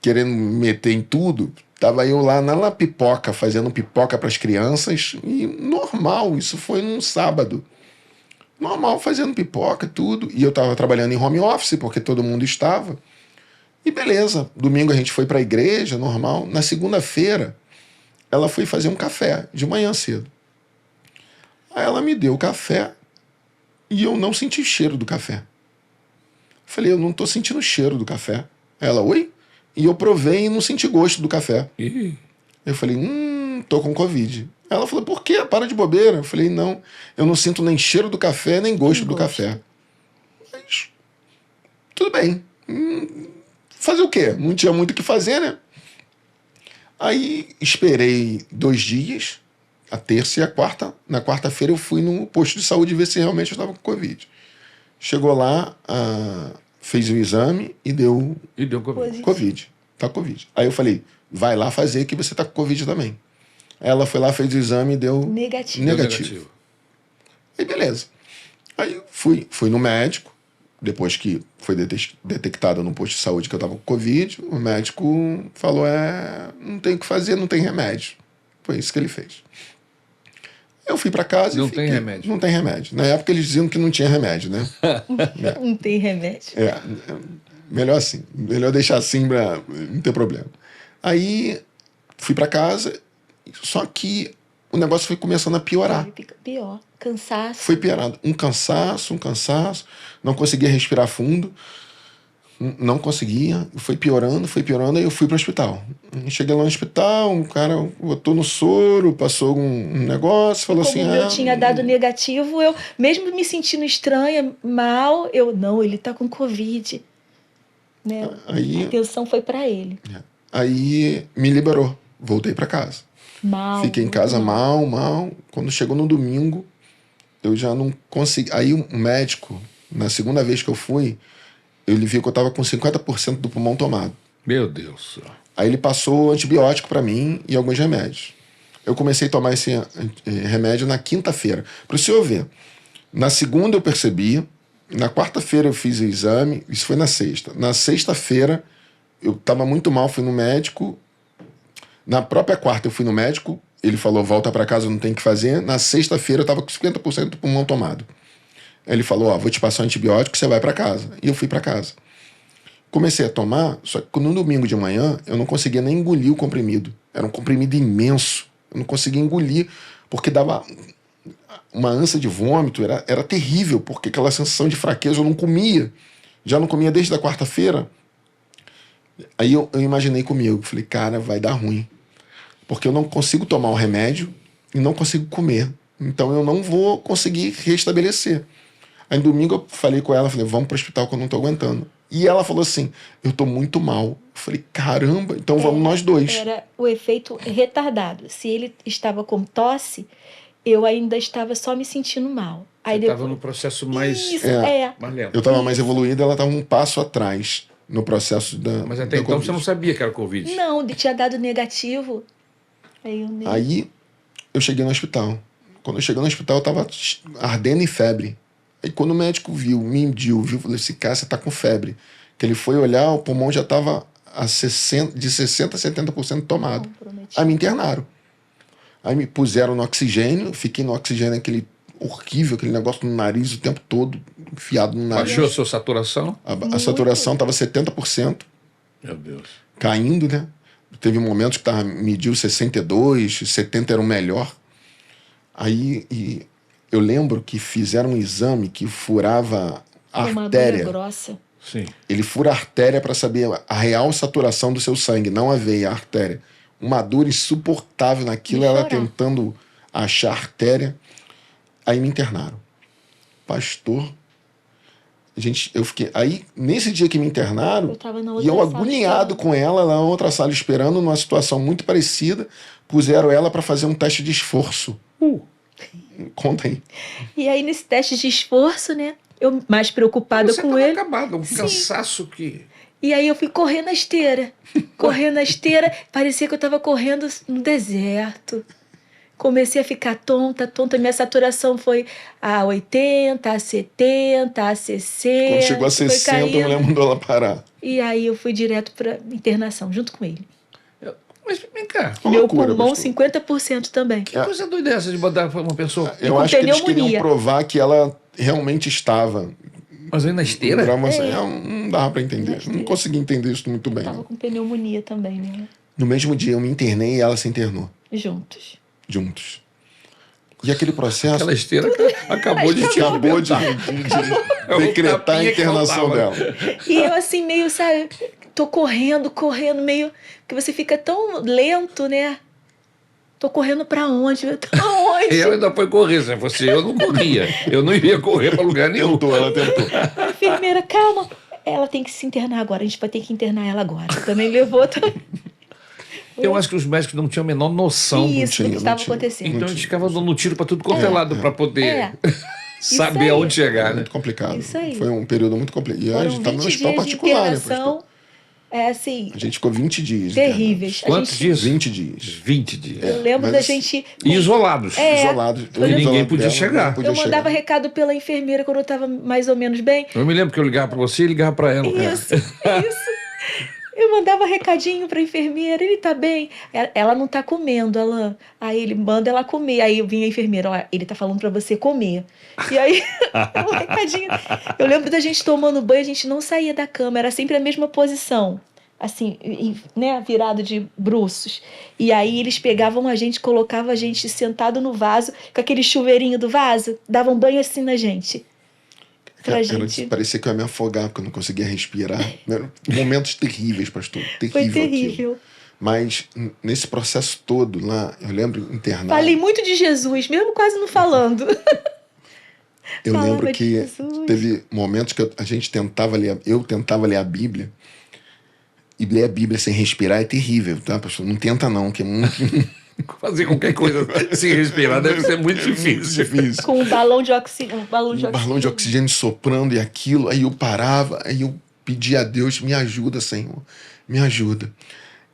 querendo me meter em tudo, tava eu lá na pipoca, fazendo pipoca para as crianças. E normal, isso foi num sábado. Normal, fazendo pipoca e tudo. E eu tava trabalhando em home office, porque todo mundo estava. E beleza, domingo a gente foi para a igreja, normal. Na segunda-feira, ela foi fazer um café, de manhã cedo. Aí ela me deu o café e eu não senti cheiro do café. Falei, eu não tô sentindo o cheiro do café. Ela, oi? E eu provei e não senti gosto do café. Ih. Eu falei, tô com Covid. Ela falou, por quê? Para de bobeira. Eu falei, não, eu não sinto nem cheiro do café, nem gosto do café. Mas, tudo bem. Fazer o quê? Não tinha muito o que fazer, né? Aí esperei 2 dias, a terça e a quarta. Na quarta-feira eu fui no posto de saúde ver se realmente eu estava com Covid. Chegou lá, fez o exame e deu E deu Covid. Covid. Tá Covid. Aí eu falei, vai lá fazer que você tá com Covid também. Ela foi lá, fez o exame e deu Negativo. Deu negativo. Aí beleza. Aí fui no médico. Depois que foi detectado no posto de saúde que eu estava com Covid, o médico falou, não tem o que fazer, não tem remédio. Foi isso que ele fez. Eu fui para casa Não e fiquei. tem remédio. Não tem remédio. Na época eles diziam que não tinha remédio, né? Não tem remédio. Melhor assim. Melhor deixar assim para não ter problema. Aí fui para casa, só que o negócio foi começando a piorar. Aí fica pior. Cansaço. Foi piorando. Um cansaço. Não conseguia respirar fundo. Não conseguia. Foi piorando. Aí eu fui pro hospital. Cheguei lá no hospital, um cara botou no soro, passou um negócio, falou Como assim... o meu tinha dado negativo, eu, mesmo me sentindo estranha, mal, ele tá com Covid. Né? Aí- A atenção foi para ele. Aí me liberou. Voltei para casa. Mal. Fiquei em muito casa mal. Quando chegou no domingo, eu já não consegui. Aí o médico, na segunda vez que eu fui, ele viu que eu tava com 50% do pulmão tomado. Meu Deus. Aí ele passou antibiótico para mim e alguns remédios. Eu comecei a tomar esse remédio na quinta-feira. Para o senhor ver, na segunda eu percebi, na quarta-feira eu fiz o exame, isso foi na sexta. Na sexta-feira eu estava muito mal, fui no médico. Na própria quarta eu fui no médico, ele falou, volta para casa, não tem o que fazer. Na sexta-feira eu estava com 50% do pulmão tomado. Ele falou, vou te passar um antibiótico, você vai para casa. E eu fui para casa. Comecei a tomar, só que no domingo de manhã eu não conseguia nem engolir o comprimido. Era um comprimido imenso. Eu não conseguia engolir, porque dava uma ânsia de vômito, era terrível, porque aquela sensação de fraqueza eu não comia. Já não comia desde a quarta-feira. Aí eu imaginei comigo, falei, cara, vai dar ruim. Porque eu não consigo tomar o remédio e não consigo comer. Então eu não vou conseguir restabelecer. Aí no domingo eu falei com ela, falei, vamos pro hospital que eu não tô aguentando. E ela falou assim, eu tô muito mal. Eu falei, caramba, então vamos nós dois. Era o efeito retardado. Se ele estava com tosse, eu ainda estava só me sentindo mal. Aí Você depois... estava no processo mais... Isso, mais lento. Eu tava mais evoluída, ela tava um passo atrás no processo da Mas até da então Covid. você não sabia que era Covid. Não, tinha dado negativo. Aí eu cheguei no hospital. Quando eu cheguei no hospital, eu tava ardendo em febre. Aí quando o médico viu, falou assim, cara, você tá com febre. Que ele foi olhar, o pulmão já tava de 60% a 70% tomado. Aí me internaram. Aí me puseram no oxigênio, fiquei no oxigênio, aquele horrível, aquele negócio no nariz o tempo todo, enfiado no nariz. Baixou a sua saturação? A saturação tava 70%, Meu Deus. caindo, né? Teve momentos que mediu 62, 70 era o melhor. Aí eu lembro que fizeram um exame que furava a artéria. Grossa. Sim. Ele fura a artéria para saber a real saturação do seu sangue, não a veia, a artéria. Uma dor insuportável naquilo, ela tentando achar a artéria. Aí me internaram. Pastor, eu fiquei... Aí, nesse dia que me internaram, Eu tava na e outra eu sala agoniado esperando. com ela, lá na outra sala esperando, numa situação muito parecida, puseram ela para fazer um teste de esforço. Conta aí. E aí, nesse teste de esforço, né? Eu mais preocupada Você com estava ele. acabado, um Sim. cansaço que... E aí eu fui correndo na esteira. Correndo na esteira, parecia que eu tava correndo no deserto. Comecei a ficar tonta. Minha saturação foi a 80, a 70, a 60. Quando chegou a foi 60, a mulher caindo. mandou ela parar. E aí eu fui direto pra internação, junto com ele. Mas vem cá, Uma Meu loucura, pulmão, pastor. 50% também. que coisa doida é essa de botar uma pessoa... Eu com acho que eles pneumonia. queriam provar que ela realmente estava. Mas aí na esteira? Não dava para entender. Não consegui entender isso muito bem. Tava Não. com pneumonia também, né? No mesmo dia eu me internei e ela se internou. Juntos. Juntos. E aquele processo Aquela esteira acabou de te acabou de É o decretar a tapinha que internação faltava. dela. E eu assim, meio, sabe, tô correndo, meio. Que você fica tão lento, né? Tô correndo pra onde? Pra onde? E ela ainda foi correr, se fosse eu não corria. Eu não iria correr para lugar nenhum. Ela tentou. A enfermeira, calma. Ela tem que se internar agora, a gente vai ter que internar ela agora. Também levou também. Eu acho que os médicos não tinham a menor noção. Isso tinha, do que não estava tinha. acontecendo. Então eles ficavam dando tiro para tudo quanto é lado para poder É. saber aí. aonde chegar, né? Muito complicado. Isso aí. Foi um período muito complicado. E a Foram gente estava 20 no hospital dias de particular, né, internação, pastor? assim, A gente ficou 20 dias. terríveis. A Quantos gente- dias? 20 dias. 20 dias. Eu lembro mas da assim, gente... E isolados. É. Isolados. E ninguém isolado podia dela, chegar. não podia Eu mandava chegar. recado pela enfermeira quando eu tava mais ou menos bem. Eu me lembro que eu ligava para você e ligava para ela. Isso, isso. Eu mandava recadinho pra enfermeira, ele tá bem. Ela não tá comendo, Alain. Aí ele manda ela comer. Aí vinha a enfermeira, ó, ele tá falando pra você comer. E aí, um recadinho. Eu lembro da gente tomando banho, a gente não saía da cama, era sempre a mesma posição. Assim, né, virado de bruços. E aí eles pegavam a gente, colocavam a gente sentado no vaso, com aquele chuveirinho do vaso, davam banho assim na gente. Pra gente. Parecia que eu ia me afogar, porque eu não conseguia respirar. Eram momentos terríveis, pastor. Terrível. Foi aquilo. terrível. Mas nesse processo todo lá, eu lembro internado. Falei muito de Jesus, mesmo quase não falando. Eu falava lembro de que Jesus. teve momentos que a gente tentava ler, eu tentava ler a Bíblia. E ler a Bíblia sem respirar é terrível, tá, pastor? Não tenta não, que é muito Fazer qualquer coisa sem respirar deve ser muito difícil. difícil. Com um balão de oxigênio. Um balão de oxigênio soprando e aquilo. Aí eu parava, aí eu pedia a Deus, me ajuda, Senhor, me ajuda.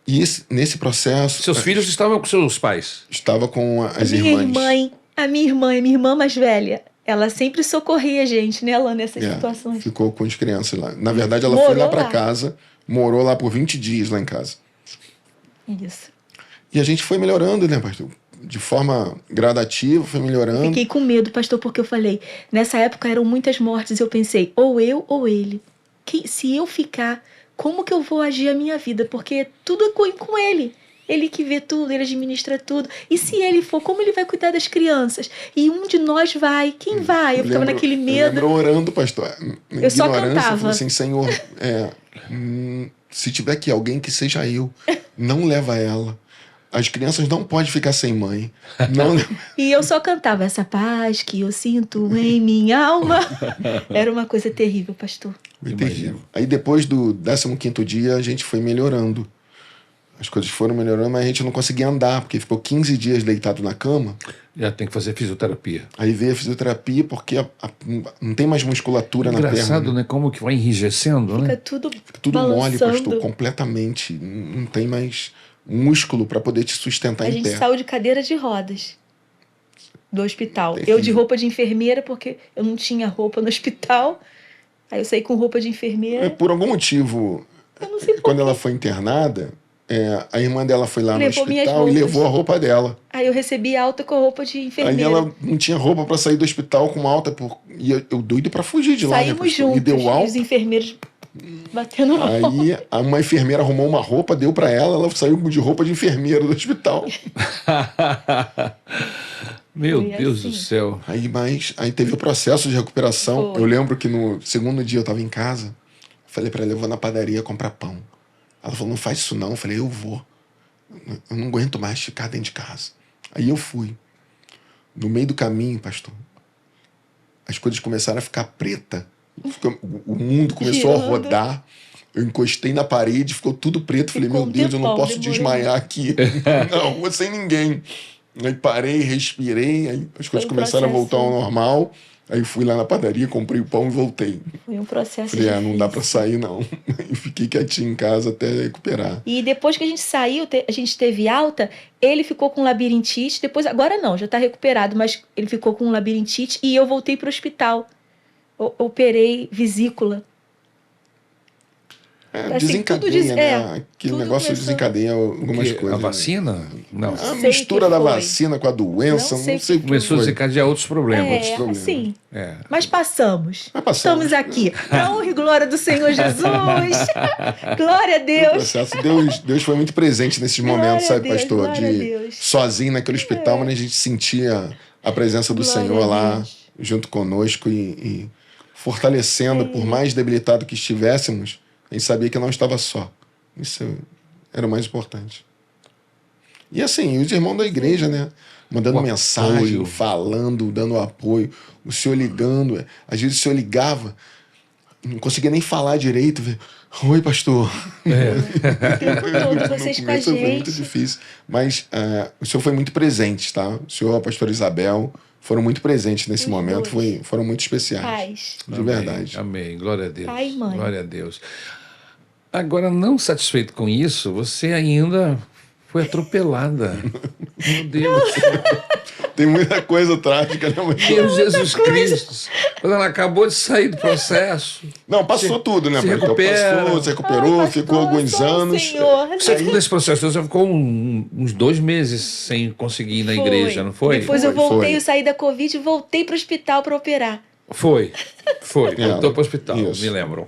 E nesse processo... Seus filhos estavam com seus pais. Estava com as minha irmãs. a minha irmã mais velha, ela sempre socorria a gente, né, Alain, nessas É, situações. ficou com as crianças lá. Na verdade, ela Morou foi lá para lá. casa, morou lá por 20 dias lá em casa. Isso. E a gente foi melhorando, né, pastor? De forma gradativa, foi melhorando. Fiquei com medo, pastor, porque eu falei, nessa época eram muitas mortes, eu pensei, ou eu ou ele. Se eu ficar, como que eu vou agir a minha vida? Porque tudo é com ele. Ele que vê tudo, ele administra tudo. E se ele for, como ele vai cuidar das crianças? E um de nós vai, quem vai? Eu ficava naquele Eu medo. lembro orando, pastor. Eu só Ignorância, cantava. falei assim, Senhor, se tiver aqui alguém que seja eu, não leva ela. As crianças não podem ficar sem mãe. Não leva. E eu só cantava essa paz que eu sinto em minha alma. Era uma coisa terrível, pastor. Foi terrível. Aí depois do 15º dia, a gente foi melhorando. As coisas foram melhorando, mas a gente não conseguia andar, porque ficou 15 dias deitado na cama. Já tem que fazer fisioterapia. Aí veio a fisioterapia, porque não tem mais musculatura na perna. Engraçado, né? Como que vai enrijecendo, Fica né? tudo Tudo mole, balançando. pastor, completamente. Não tem mais músculo para poder te sustentar A em gente pé. saiu de cadeira de rodas do hospital. Terrível. Eu de roupa de enfermeira, porque eu não tinha roupa no hospital. Aí eu saí com roupa de enfermeira. Por algum motivo, Eu não sei por quando quê. ela foi internada, a irmã dela foi lá no Levou minhas hospital e roupas. levou a roupa dela. Aí eu recebi alta com a roupa de Aí enfermeira. ela não tinha roupa para sair do hospital com alta. E eu doido para fugir de lá, né? Saímos pastor? juntos. Me deu E alta. os enfermeiros batendo mal. Aí uma enfermeira arrumou uma roupa, deu para ela saiu de roupa de enfermeira do hospital. Meu Foi Deus assim. do céu. Aí teve o processo de recuperação. Foi. Eu lembro que no segundo dia eu estava em casa, falei para ela, eu vou na padaria comprar pão. Ela falou, não faz isso não. Eu falei, eu vou. Eu não aguento mais ficar dentro de casa. Aí eu fui. No meio do caminho, pastor, as coisas começaram a ficar preta O mundo começou a Girando. rodar. Eu encostei na parede, ficou tudo preto. Falei, Ficou meu um Deus, eu não tempão, posso demorou. desmaiar aqui. Não, vou sem ninguém. Aí parei, respirei, aí as coisas um começaram a voltar ao processo. normal. Aí fui lá na padaria, comprei o pão e voltei. Foi um processo Falei, difícil. não dá pra sair não. E fiquei quietinho em casa até recuperar. E depois que a gente saiu, a gente teve alta, ele ficou com labirintite. Depois, agora não, já tá recuperado, mas ele ficou com labirintite e eu voltei pro hospital. Operei vesícula. Assim, tudo Desencadeia, né? Aquele tudo negócio começou- desencadeia algumas Porque coisas. a vacina? Não. A sei mistura que da foi. vacina com a doença, Não sei não sei o que Começou a foi. desencadear outros problemas. problemas. Sim. É. Mas passamos. Mas passamos. Estamos aqui. Pra honra e glória do Senhor Jesus. Glória a O Deus. processo, Deus foi muito presente nesses Glória momentos, a sabe, Deus, pastor? glória a De Deus. sozinho naquele hospital, mas a gente sentia a presença do Glória Senhor a lá Deus. junto conosco e fortalecendo, por mais debilitado que estivéssemos, a gente sabia que não estava só. Isso era o mais importante. E assim, os irmãos da igreja, né? Mandando O mensagem, apoio. falando, dando apoio, o senhor ligando. Às vezes o senhor ligava, não conseguia nem falar direito. Oi, pastor. O tempo todo, vocês No com a começo foi muito gente. difícil, mas o senhor foi muito presente, tá? O senhor e a pastora Isabel foram muito presentes nesse Os momento, dois. foram muito especiais. Paz. De verdade. Amém. Glória a Deus. Pai e mãe. Glória a Deus. Agora, não satisfeito com isso, você ainda foi atropelada. Meu Deus. Tem muita coisa trágica, né? Deus Jesus Cristo. Quando ela acabou de sair do processo. Não, passou tudo, né? se pastor? recupera. Passou, se recuperou, Ai, ficou pastor, alguns só o anos. Senhor. Você ficou nesse processo, você ficou uns 2 meses sem conseguir ir na igreja, não foi? Depois eu Foi, voltei, foi. eu saí da Covid e voltei pro hospital para operar. Foi. É, Voltou para o hospital, isso. me lembro.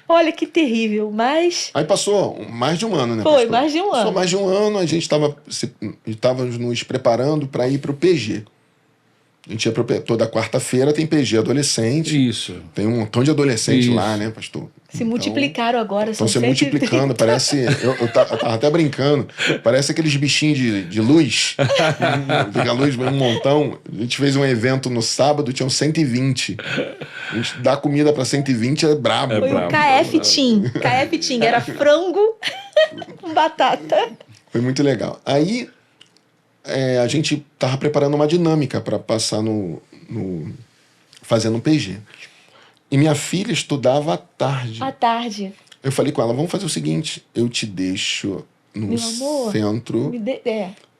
Olha que terrível, mas Aí passou mais de um ano, né? Foi, pastor? mais de um Passou ano. mais de um ano, a gente estava nos preparando para ir para o PG. A gente ia toda quarta-feira tem PG adolescente. Isso. Tem um montão de adolescentes Isso. lá, né, pastor? se multiplicaram agora, Estão são se 130. multiplicando, parece. Eu tava até brincando, parece aqueles bichinhos de luz. Fica a luz, um montão. A gente fez um evento no sábado, tinham 120. A gente dá comida para 120, é brabo. Foi bravo, o KF Team. KF Team, era frango com batata. Foi muito legal. Aí a gente tava preparando uma dinâmica para passar fazendo um PG. E minha filha estudava à tarde. À tarde. Eu falei com ela, vamos fazer o seguinte, eu te deixo no Meu amor, centro,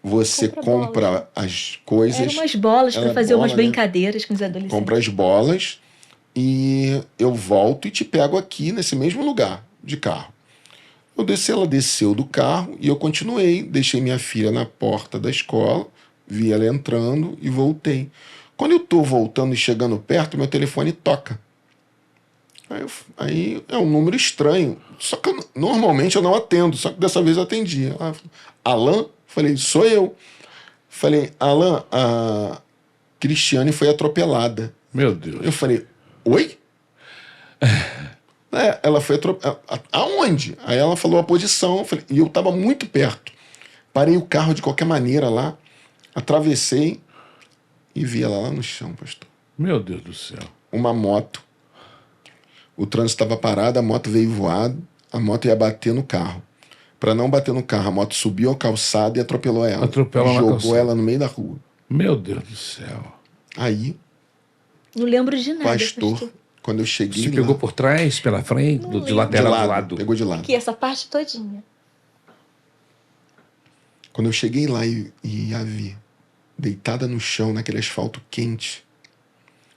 você compra compra as coisas, Eram umas bolas Ela para é fazer umas bola, né? brincadeiras com os adolescentes. compra as bolas e eu volto e te pego aqui nesse mesmo lugar de carro. Ela desceu do carro e eu continuei, deixei minha filha na porta da escola, vi ela entrando e voltei. Quando eu tô voltando e chegando perto, meu telefone toca. Aí é um número estranho. Só que normalmente eu não atendo, só que dessa vez eu atendi. Ela falou, Alan? Falei, sou eu. Falei, Alan, a Cristiane foi atropelada. Meu Deus. Eu falei, oi? Ela foi atropelada. Aonde? Aí ela falou a posição, e eu estava muito perto. Parei o carro de qualquer maneira lá, atravessei e vi ela lá no chão, pastor. Meu Deus do céu. Uma moto. O trânsito estava parado, a moto veio voar, a moto ia bater no carro. Para não bater no carro, a moto subiu a calçada e atropelou ela. Atropelou na jogou calçada. ela no meio da rua. Meu Deus do céu. Aí, Não lembro de nada, pastor, quando eu cheguei Você lá... pegou por trás, pela frente, de lembro. lateral de do lado, lado? pegou de lado. Aqui, essa parte todinha. Quando eu cheguei lá e a vi deitada no chão, naquele asfalto quente,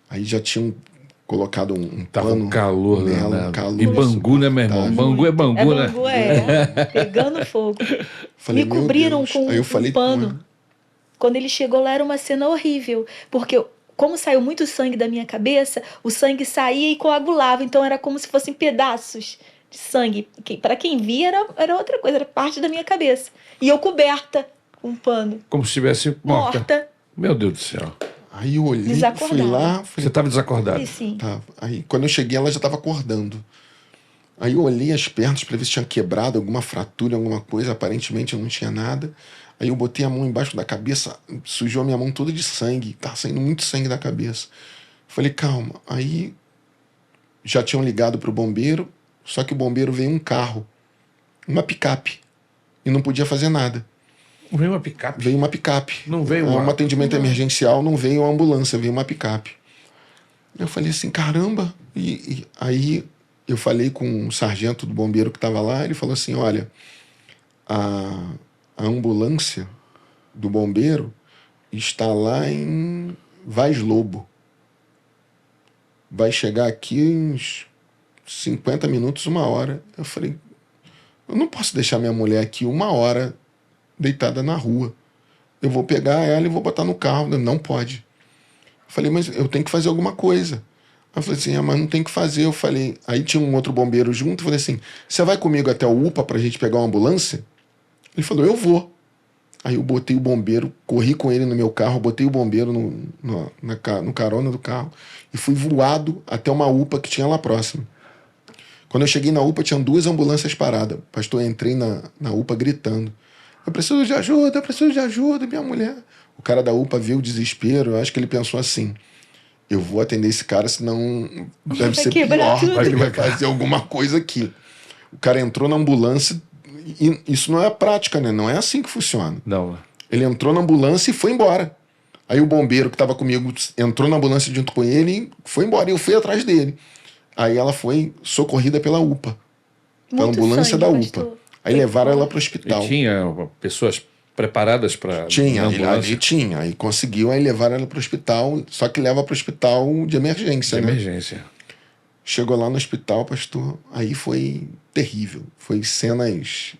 aí já tinham colocado um Tava pano um calor, nela, né? um calor E Bangu, né, meu irmão? insuportável. Bangu é Bangu, né? Bangu, pegando fogo. Falei, Me meu cobriram Deus. com Aí eu um falei, pano. Quando ele chegou lá era uma cena horrível, porque como saiu muito sangue da minha cabeça, o sangue saía e coagulava, então era como se fossem pedaços de sangue. Para quem via era outra coisa, era parte da minha cabeça. E eu coberta com um pano, Como se estivesse morta. morta. Meu Deus do céu. Aí eu olhei, fui Desacordada. lá, Você falei, estava desacordado. E sim. tá. Aí quando eu cheguei, ela já estava acordando. Aí eu olhei as pernas para ver se tinha quebrado alguma fratura, alguma coisa. Aparentemente eu não tinha nada. Aí eu botei a mão embaixo da cabeça, sujou a minha mão toda de sangue. Tava saindo muito sangue da cabeça. Falei, calma. Aí já tinham ligado para o bombeiro, só que o bombeiro veio um carro, uma picape, e não podia fazer nada. Veio uma picape? Veio uma picape. Não veio um atendimento emergencial, não veio uma ambulância, veio uma picape. Eu falei assim, caramba. E aí eu falei com o sargento do bombeiro que estava lá, ele falou assim, olha, a ambulância do bombeiro está lá em Vaz Lobo. Vai chegar aqui uns 50 minutos, 1 hora. Eu falei, eu não posso deixar minha mulher aqui 1 hora deitada na rua. Eu vou pegar ela e vou botar no carro. Não pode. Eu falei, mas eu tenho que fazer alguma coisa. Eu falei assim, mas não tem que fazer. Eu falei, aí tinha um outro bombeiro junto. Eu falei assim, você vai comigo até o UPA pra gente pegar uma ambulância? Ele falou, eu vou. Aí eu botei o bombeiro, corri com ele no meu carro, botei o bombeiro no carona do carro e fui voado até uma UPA que tinha lá próximo. Quando eu cheguei na UPA, tinham 2 ambulâncias paradas. Pastor, eu entrei na UPA gritando. Eu preciso de ajuda, minha mulher. O cara da UPA viu o desespero, eu acho que ele pensou assim, eu vou atender esse cara, senão deve ser pior, ele vai fazer alguma coisa aqui. O cara entrou na ambulância, e isso não é a prática, né? Não é assim que funciona. Não. Ele entrou na ambulância e foi embora. Aí o bombeiro que estava comigo entrou na ambulância junto com ele e foi embora, e eu fui atrás dele. Aí ela foi socorrida pela UPA, pela ambulância da UPA. Aí levaram ela para o hospital. E tinha pessoas preparadas para... Tinha, ali tinha. Aí conseguiu, aí levaram ela para o hospital, só que leva para o hospital de emergência, né? Emergência. Chegou lá no hospital, pastor, aí foi terrível. Foi cenas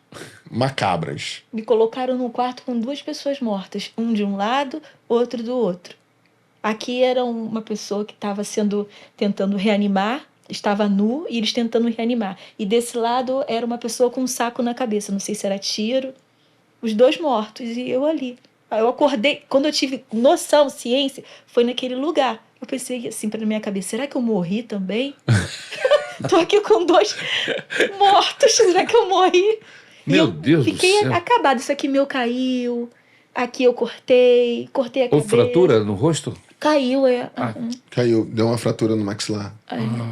macabras. Me colocaram num quarto com 2 pessoas mortas, um de um lado, outro do outro. Aqui era uma pessoa que estava tentando reanimar, estava nu e eles tentando reanimar. E desse lado era uma pessoa com um saco na cabeça, não sei se era tiro. Os 2 mortos e eu ali. Aí eu acordei, quando eu tive noção, ciência, foi naquele lugar. Eu pensei assim pra minha cabeça, será que eu morri também? Tô aqui com 2 mortos, será que eu morri? Meu Deus do fiquei céu. acabada, isso aqui meu caiu, aqui eu cortei a Houve cabeça. fratura no rosto? Caiu, Caiu, deu uma fratura no maxilar.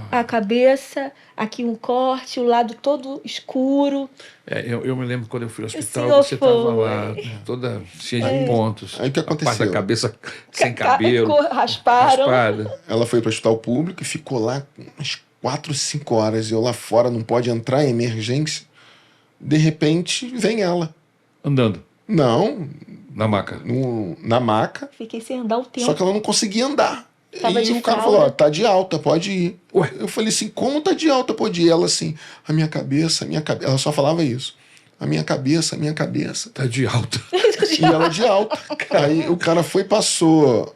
a cabeça, aqui um corte, o lado todo escuro. Eu me lembro quando eu fui ao hospital, senhor você estava foi. lá, toda cheia de pontos. Aí o que A parte aconteceu? da cabeça sem cabelo, Rasparam. raspada. Ela foi para o hospital público e ficou lá umas 4, 5 horas. Eu lá fora, não pode entrar em emergência. De repente, vem ela. Andando Não, na maca. na maca. Fiquei sem andar o tempo. Só que ela não conseguia andar. Tava e de o cara fralda. falou, ó, tá de alta, pode ir. Ué? Eu falei assim, como tá de alta, pode ir? Ela assim, a minha cabeça. Ela só falava isso. A minha cabeça. Tá de alta. E ela de alta. Aí o cara foi e passou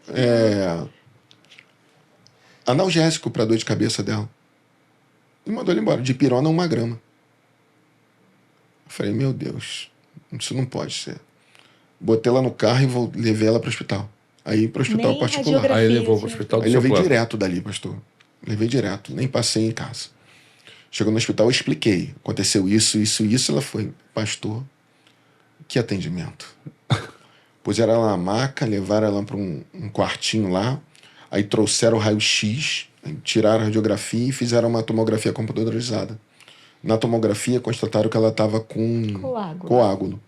analgésico pra dor de cabeça dela. E mandou ela embora. De pirona a 1 grama. Eu falei, meu Deus, isso não pode ser. Botei ela no carro e levei ela pro hospital. Aí pro hospital Nem particular. radiografia. Aí levou para o hospital do Aí seu levei plano. direto dali, pastor. Levei direto, nem passei em casa. Chegou no hospital, eu expliquei. Aconteceu isso. Ela foi, pastor, que atendimento. Puseram ela na maca, levaram ela para um quartinho lá. Aí trouxeram o raio-x, tiraram a radiografia e fizeram uma tomografia computadorizada. Na tomografia, constataram que ela estava com coágulo.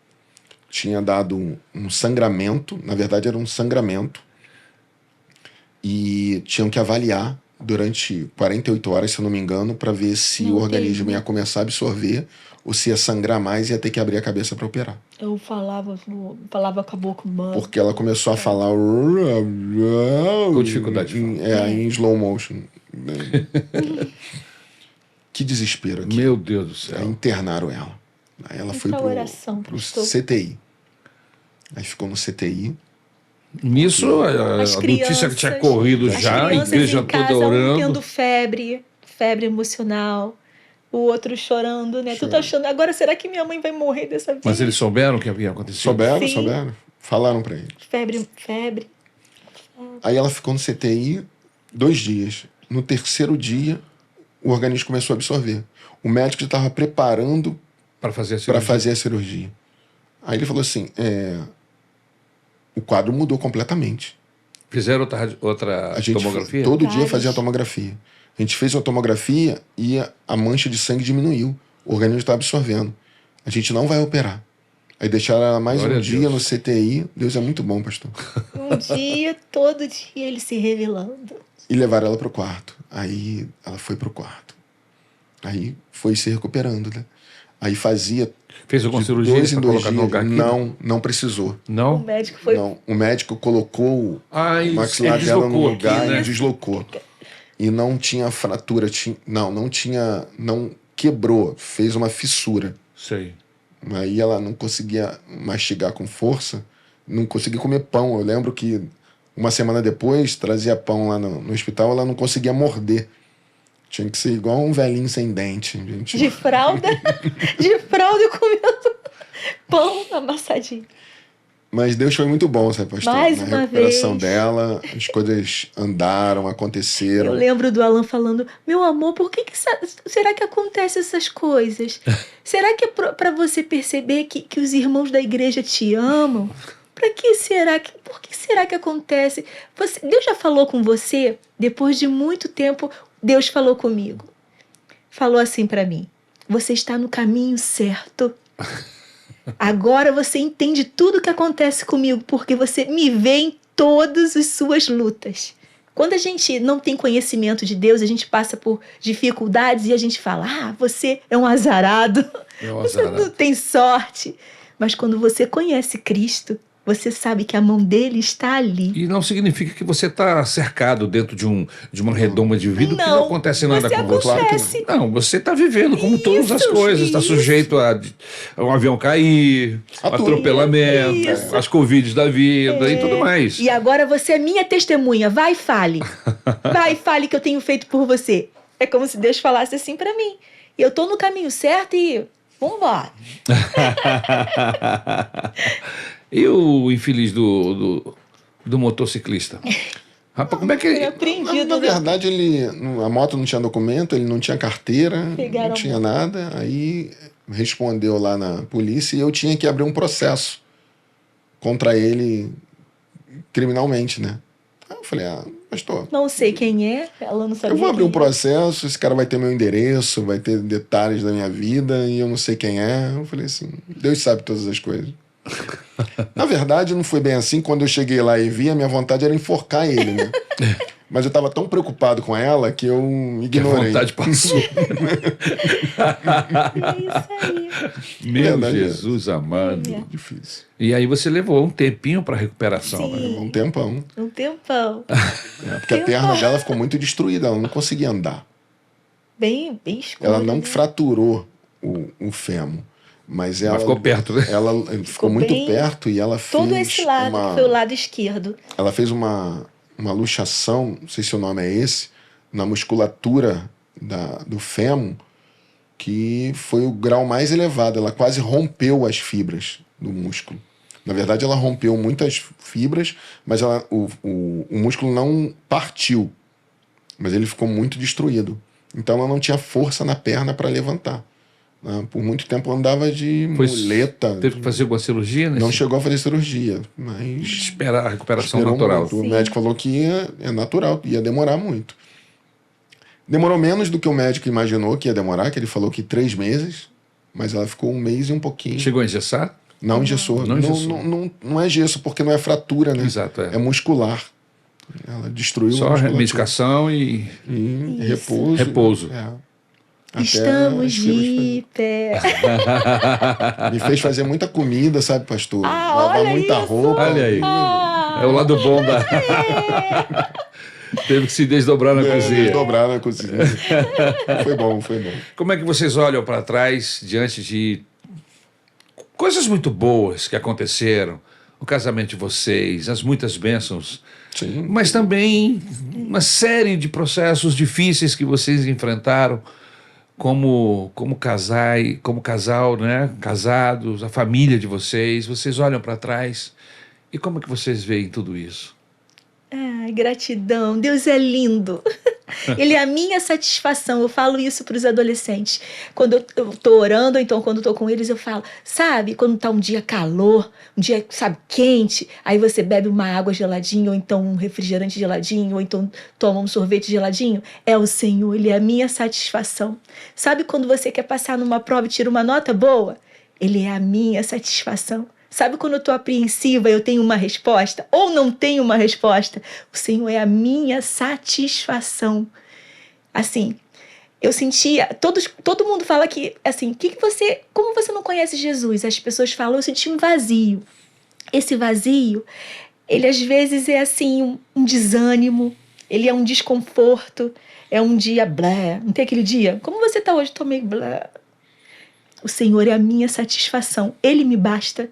Tinha dado um sangramento, na verdade era um sangramento, e tinham que avaliar durante 48 horas, se eu não me engano, para ver se o organismo ia começar a absorver ou se ia sangrar mais e ia ter que abrir a cabeça para operar. Eu falava com a boca humana. Porque ela começou a falar Com dificuldade. em slow motion. Que desespero aqui. Meu Deus do céu. Aí internaram ela. Aí ela foi pro CTI. Aí ficou no CTI. Nisso, a notícia que tinha corrido já, a igreja em casa, toda orando. tendo febre emocional, o outro chorando, né? Tu tá achando, agora será que minha mãe vai morrer dessa vez? Mas eles souberam o que havia acontecido? Souberam. Falaram pra ele. Febre. Aí ela ficou no CTI 2 dias. No 3º dia, o organismo começou a absorver. O médico já estava preparando Para fazer a cirurgia. Aí ele falou assim, o quadro mudou completamente. Fizeram outra A gente tomografia? todo dia fazia a tomografia. A gente fez uma tomografia e a mancha de sangue diminuiu. O organismo está absorvendo. A gente não vai operar. Aí deixaram ela mais Glória um a dia Deus. no CTI. Deus é muito bom, pastor. Um dia, todo dia, ele se revelando. E levaram ela pro quarto. Aí ela foi pro quarto. Aí foi se recuperando, né? Aí fazia Fez alguma de cirurgia 2 em para 2 colocar no dias. lugar aqui? Não precisou. O Não? médico foi. Não, o médico colocou Ah, o ele maxilar dela no deslocou lugar aqui, né? e deslocou. E não tinha fratura, não quebrou, fez uma fissura. Sei. Aí ela não conseguia mastigar com força, não conseguia comer pão. Eu lembro que uma semana depois, trazia pão lá no hospital, ela não conseguia morder. Tinha que ser igual um velhinho sem dente. Gente. De fralda, de fralda comendo pão amassadinho. Mas Deus foi muito bom, sabe, pastor? Mais Na uma recuperação vez. dela, as coisas andaram, Eu aconteceram. lembro do Alan falando: meu amor, por que será que acontecem essas coisas? Será que é para você perceber que os irmãos da igreja te amam? Por que será que acontece? Deus já falou com você? Depois de muito tempo, Deus falou comigo. Falou assim para mim: você está no caminho certo. Agora você entende tudo o que acontece comigo, porque você me vê em todas as suas lutas. Quando a gente não tem conhecimento de Deus, a gente passa por dificuldades e a gente fala: ah, você é um azarado, você não tem sorte. Mas quando você conhece Cristo, você sabe que a mão dele está ali. E não significa que você está cercado dentro de uma redoma de vidro que não acontece nada com você. Acontece. Não, você está vivendo como todas as Isso, coisas. Está isso. sujeito a um avião cair, A tudo. atropelamento, Isso. as Covids da vida e tudo mais. E agora você é minha testemunha. Vai e fale. Vai e fale que eu tenho feito por você. É como se Deus falasse assim para mim. E eu tô no caminho certo e vambora. E o infeliz do motociclista? Rapaz, como é que Foi ele... apreendido. Na verdade, a moto não tinha documento, ele não tinha carteira, Pegaram não a tinha moto. nada. Aí respondeu lá na polícia e eu tinha que abrir um processo contra ele criminalmente, né? Aí eu falei, pastor, Não sei quem é. Ela não sabia eu vou abrir um quem é. processo, esse cara vai ter meu endereço, vai ter detalhes da minha vida e eu não sei quem é. Eu falei assim, Deus sabe todas as coisas. Na verdade, não foi bem assim. Quando eu cheguei lá e vi, a minha vontade era enforcar ele, né? Mas eu estava tão preocupado com ela que eu Que a ignorei. vontade passou. É isso aí. Meu Verdade, Jesus amado. É. Difícil. E aí você levou um tempinho para recuperação, né? Sim. Um tempão. Um tempão. Porque a perna dela ficou muito destruída, ela não conseguia andar. Bem escuro. Ela não né? fraturou o fêmur. Mas ela ficou perto, né? Ela ficou muito bem- perto e ela fez Todo esse lado, que foi o lado esquerdo. ela fez uma luxação, não sei se o nome é esse, na musculatura do fêmur, que foi o grau mais elevado. Ela quase rompeu as fibras do músculo. Na verdade, ela rompeu muitas fibras, mas o músculo não partiu. Mas ele ficou muito destruído. Então ela não tinha força na perna para levantar. Por muito tempo andava de muleta. Teve que fazer alguma cirurgia, né? Não chegou a fazer cirurgia, mas Esperar a recuperação esperou natural. muito. O Sim. médico falou que é natural, ia demorar muito. Demorou menos do que o médico imaginou que ia demorar, que ele falou que 3 meses, mas ela ficou 1 mês e um pouquinho. Chegou a engessar? Não engessou. Não engessou. Não é gesso, porque não é fratura, né? Exato, é. É muscular. Ela destruiu a Só musculatura. medicação e E Isso. repouso. Repouso. Até Estamos as fibras de pé. Me fez fazer muita comida, sabe, pastor? Lavar olha muita isso! roupa. Olha aí. Ah, É o lado bom da... Teve que se desdobrar na cozinha. Dobrar na cozinha. Foi bom, foi bom. Como é que vocês olham para trás diante de coisas muito boas que aconteceram? O casamento de vocês, as muitas bênçãos, Sim. mas também uma série de processos difíceis que vocês enfrentaram como casal, né? Casados, a família de vocês. Vocês olham para trás e como é que vocês veem tudo isso? ai, gratidão. Deus é lindo. Ele é a minha satisfação. Eu falo isso para os adolescentes. Quando eu estou orando, ou então quando eu estou com eles, eu falo, sabe, quando está um dia calor, um dia, sabe, quente, aí você bebe uma água geladinha, ou então um refrigerante geladinho, ou então toma um sorvete geladinho, é o Senhor, Ele é a minha satisfação. Sabe quando você quer passar numa prova e tira uma nota boa? Ele é a minha satisfação. Sabe quando eu estou apreensiva e eu tenho uma resposta? Ou não tenho uma resposta? O Senhor é a minha satisfação. Assim, eu sentia... Todo mundo fala que, assim, como você não conhece Jesus? As pessoas falam, eu senti um vazio. Esse vazio, ele às vezes é assim, um desânimo, ele é um desconforto, é um dia blé. Não tem aquele dia? Como você está hoje? Estou meio blé. O Senhor é a minha satisfação. Ele me basta.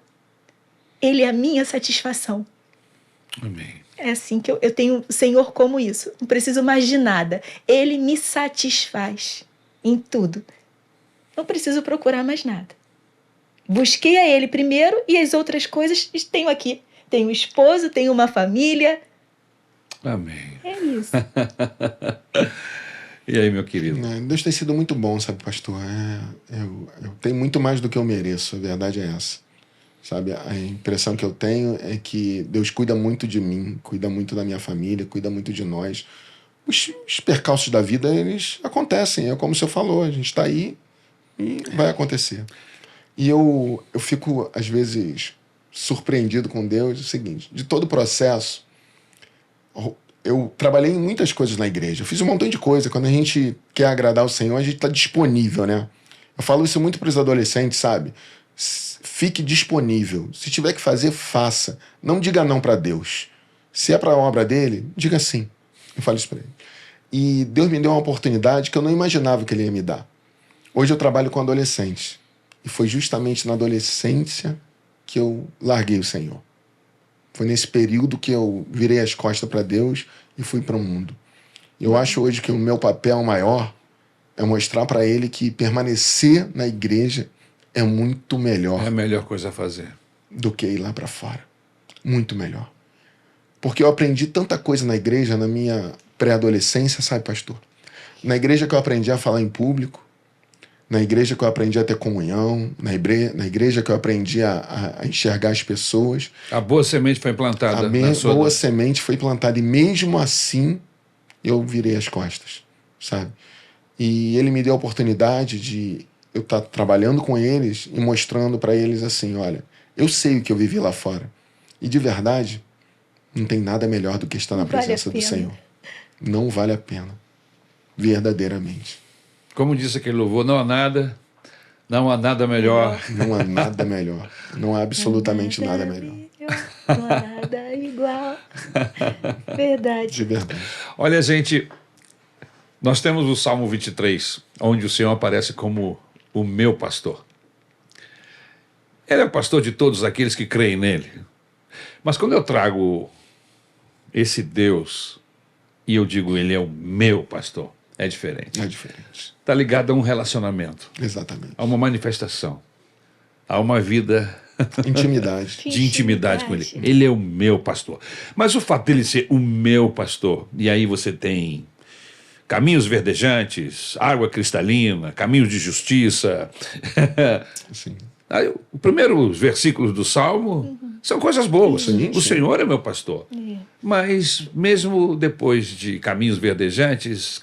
Ele é a minha satisfação. Amém. É assim que eu tenho o Senhor como isso. Não preciso mais de nada. Ele me satisfaz em tudo. Não preciso procurar mais nada. Busquei a Ele primeiro e as outras coisas tenho aqui. Tenho um esposo, tenho uma família. Amém. É isso. E aí, meu querido? Deus tem sido muito bom, sabe, pastor? Eu tenho muito mais do que eu mereço, a verdade é essa. Sabe, a impressão que eu tenho é que Deus cuida muito de mim, cuida muito da minha família, cuida muito de nós. Os percalços da vida, eles acontecem, é como o senhor falou, a gente está aí e vai acontecer. E eu fico, às vezes, surpreendido com Deus, é o seguinte, de todo o processo, eu trabalhei em muitas coisas na igreja, eu fiz um montão de coisa, quando a gente quer agradar o Senhor, a gente está disponível, né? Eu falo isso muito para os adolescentes, sabe? Fique disponível. Se tiver que fazer, faça. Não diga não para Deus. Se é para a obra dele, diga sim. Eu falo isso para ele. E Deus me deu uma oportunidade que eu não imaginava que ele ia me dar. Hoje eu trabalho com adolescentes. E foi justamente na adolescência que eu larguei o Senhor. Foi nesse período que eu virei as costas para Deus e fui para o mundo. Eu acho hoje que o meu papel maior é mostrar para ele que permanecer na igreja é muito melhor. É a melhor coisa a fazer. Do que ir lá para fora. Muito melhor. Porque eu aprendi tanta coisa na igreja, na minha pré-adolescência, sabe, pastor? Na igreja que eu aprendi a falar em público, na igreja que eu aprendi a ter comunhão, na igreja que eu aprendi a enxergar as pessoas. A boa semente foi plantada. A boa semente foi plantada e mesmo assim eu virei as costas, sabe? E ele me deu a oportunidade de eu estar trabalhando com eles e mostrando para eles assim, olha, eu sei o que eu vivi lá fora. E de verdade, não tem nada melhor do que estar na presença do Senhor. Não vale a pena. Verdadeiramente. Como disse aquele louvor, não há nada melhor. Não há nada melhor. Não há absolutamente nada melhor. Não há nada igual. Verdade. De verdade. Olha, gente, nós temos o Salmo 23, onde o Senhor aparece como o meu pastor. Ele é o pastor de todos aqueles que creem nele. Mas quando eu trago esse Deus e eu digo ele é o meu pastor, é diferente. É diferente. Está ligado a um relacionamento. Exatamente. A uma manifestação. A uma vida intimidade. de intimidade com ele. Ele é o meu pastor. Mas o fato dele ser o meu pastor, e aí você tem caminhos verdejantes, água cristalina, caminhos de justiça. Sim. Aí, os primeiros versículos do Salmo são coisas boas. Sim, o sim. Senhor é meu pastor. Mas mesmo depois de caminhos verdejantes,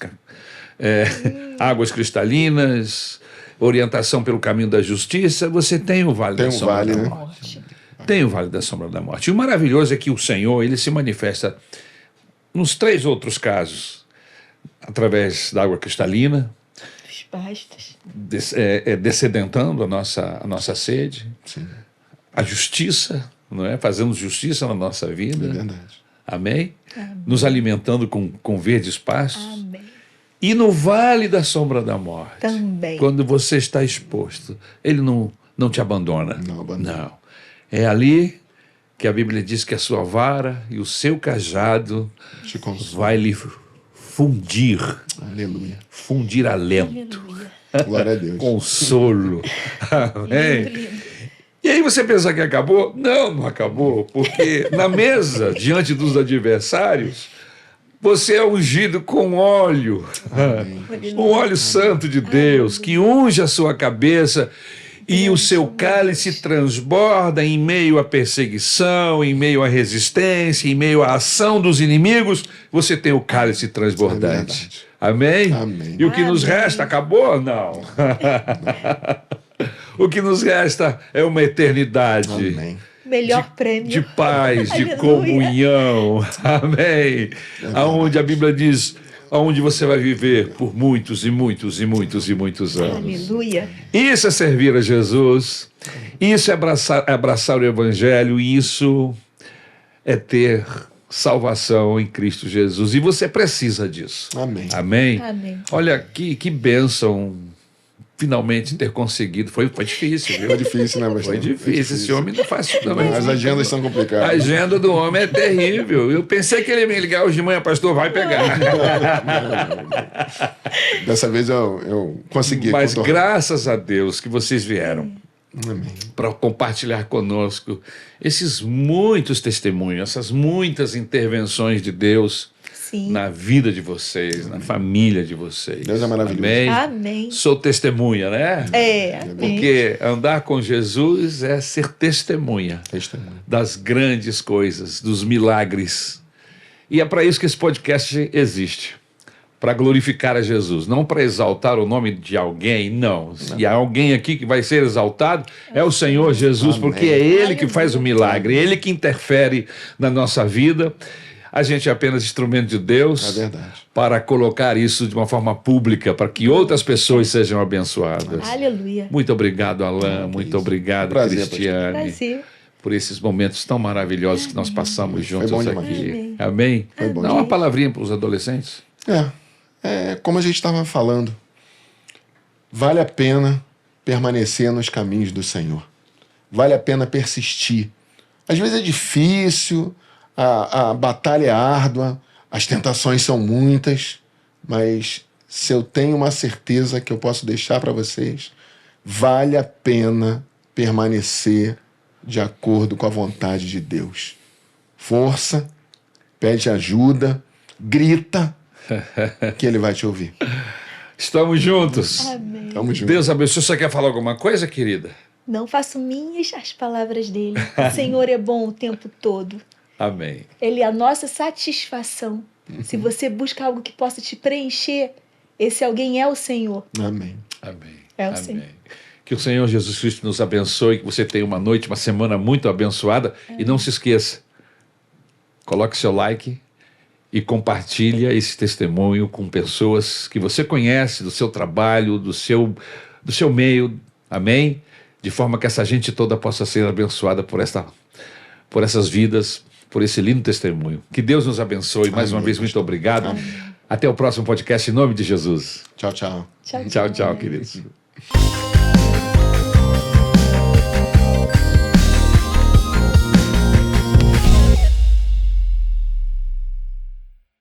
águas cristalinas, orientação pelo caminho da justiça, você tem o vale da sombra da morte. Tem o vale da sombra da morte. E o maravilhoso é que o Senhor, ele se manifesta nos 3 outros casos, através da água cristalina, Os pastos. descedentando a nossa sede, Sim. a justiça, não é? Fazendo justiça na nossa vida. É verdade. Amém? Nos alimentando com verdes pastos. Amém. E no vale da sombra da morte, Também. quando você está exposto, ele não te abandona. Não abandona. Não. É ali que a Bíblia diz que a sua vara e o seu cajado Te consola. vai lhe fundir Aleluia. alento, Aleluia. Glória a Deus. consolo. Amém? Lindo, lindo. E aí você pensa que acabou? Não, não acabou, porque na mesa, diante dos adversários, Você é ungido com óleo, um óleo santo de Deus, que unge a sua cabeça e o seu cálice transborda em meio à perseguição, em meio à resistência, em meio à ação dos inimigos. Você tem o cálice transbordante. Amém? Amém. E o que nos resta, acabou? Não. O que nos resta é uma eternidade. Amém. Melhor prêmio. De paz, de Aleluia. comunhão. Amém. Aonde a Bíblia diz, aonde você vai viver por muitos e muitos e muitos e muitos anos. Aleluia. Isso é servir a Jesus, isso é abraçar o Evangelho, isso é ter salvação em Cristo Jesus. E você precisa disso. Amém. Amém? Amém. Olha, que bênção finalmente ter conseguido. Foi difícil, viu? Foi difícil, né, pastor? Foi difícil. Esse homem não faz isso também. As agendas são A complicadas. agenda do homem é terrível. Eu pensei que ele ia me ligar hoje de manhã, pastor, vai pegar. Dessa vez eu consegui Mas contornar. graças a Deus que vocês vieram Amém. para compartilhar conosco esses muitos testemunhos, essas muitas intervenções de Deus Sim. na vida de vocês, na família de vocês. Deus é maravilhoso. Amém? Amém. Sou testemunha, né? Amém. Porque andar com Jesus é ser testemunha Testemunho. das grandes coisas, dos milagres. E é para isso que esse podcast existe. Para glorificar a Jesus, não para exaltar o nome de alguém, não. Se há alguém aqui que vai ser exaltado, é o Senhor Jesus, Amém. porque é Ele que faz o milagre, Ele que interfere na nossa vida. A gente é apenas instrumento de Deus É verdade. para colocar isso de uma forma pública, para que outras pessoas sejam abençoadas. Aleluia. Muito obrigado, Alain. Muito obrigado, Prazer, Cristiane, Prazer. por esses momentos tão maravilhosos que nós passamos juntos bom aqui. demais. Amém? bom Dá uma palavrinha para os adolescentes. É como a gente estava falando, vale a pena permanecer nos caminhos do Senhor. Vale a pena persistir. Às vezes é difícil, a batalha é árdua, as tentações são muitas, mas se eu tenho uma certeza que eu posso deixar para vocês, vale a pena permanecer de acordo com a vontade de Deus. Força, pede ajuda, grita, que Ele vai te ouvir. Estamos juntos. Amém. Tamo junto. Deus abençoe. Você quer falar alguma coisa, querida? Não faço minhas as palavras dele. O Senhor é bom o tempo todo. Amém. Ele é a nossa satisfação. Se você busca algo que possa te preencher, esse alguém é o Senhor. Amém. Amém. É o Amém. Senhor. Que o Senhor Jesus Cristo nos abençoe, que você tenha uma noite, uma semana muito abençoada. E não se esqueça, coloque seu like e compartilha esse testemunho com pessoas que você conhece, do seu trabalho, do seu meio. Amém? De forma que essa gente toda possa ser abençoada por essas vidas, por esse lindo testemunho. Que Deus nos abençoe. Mais uma vez, muito obrigado. Até o próximo podcast, em nome de Jesus. Tchau, tchau. Tchau, Tchau, tchau, queridos.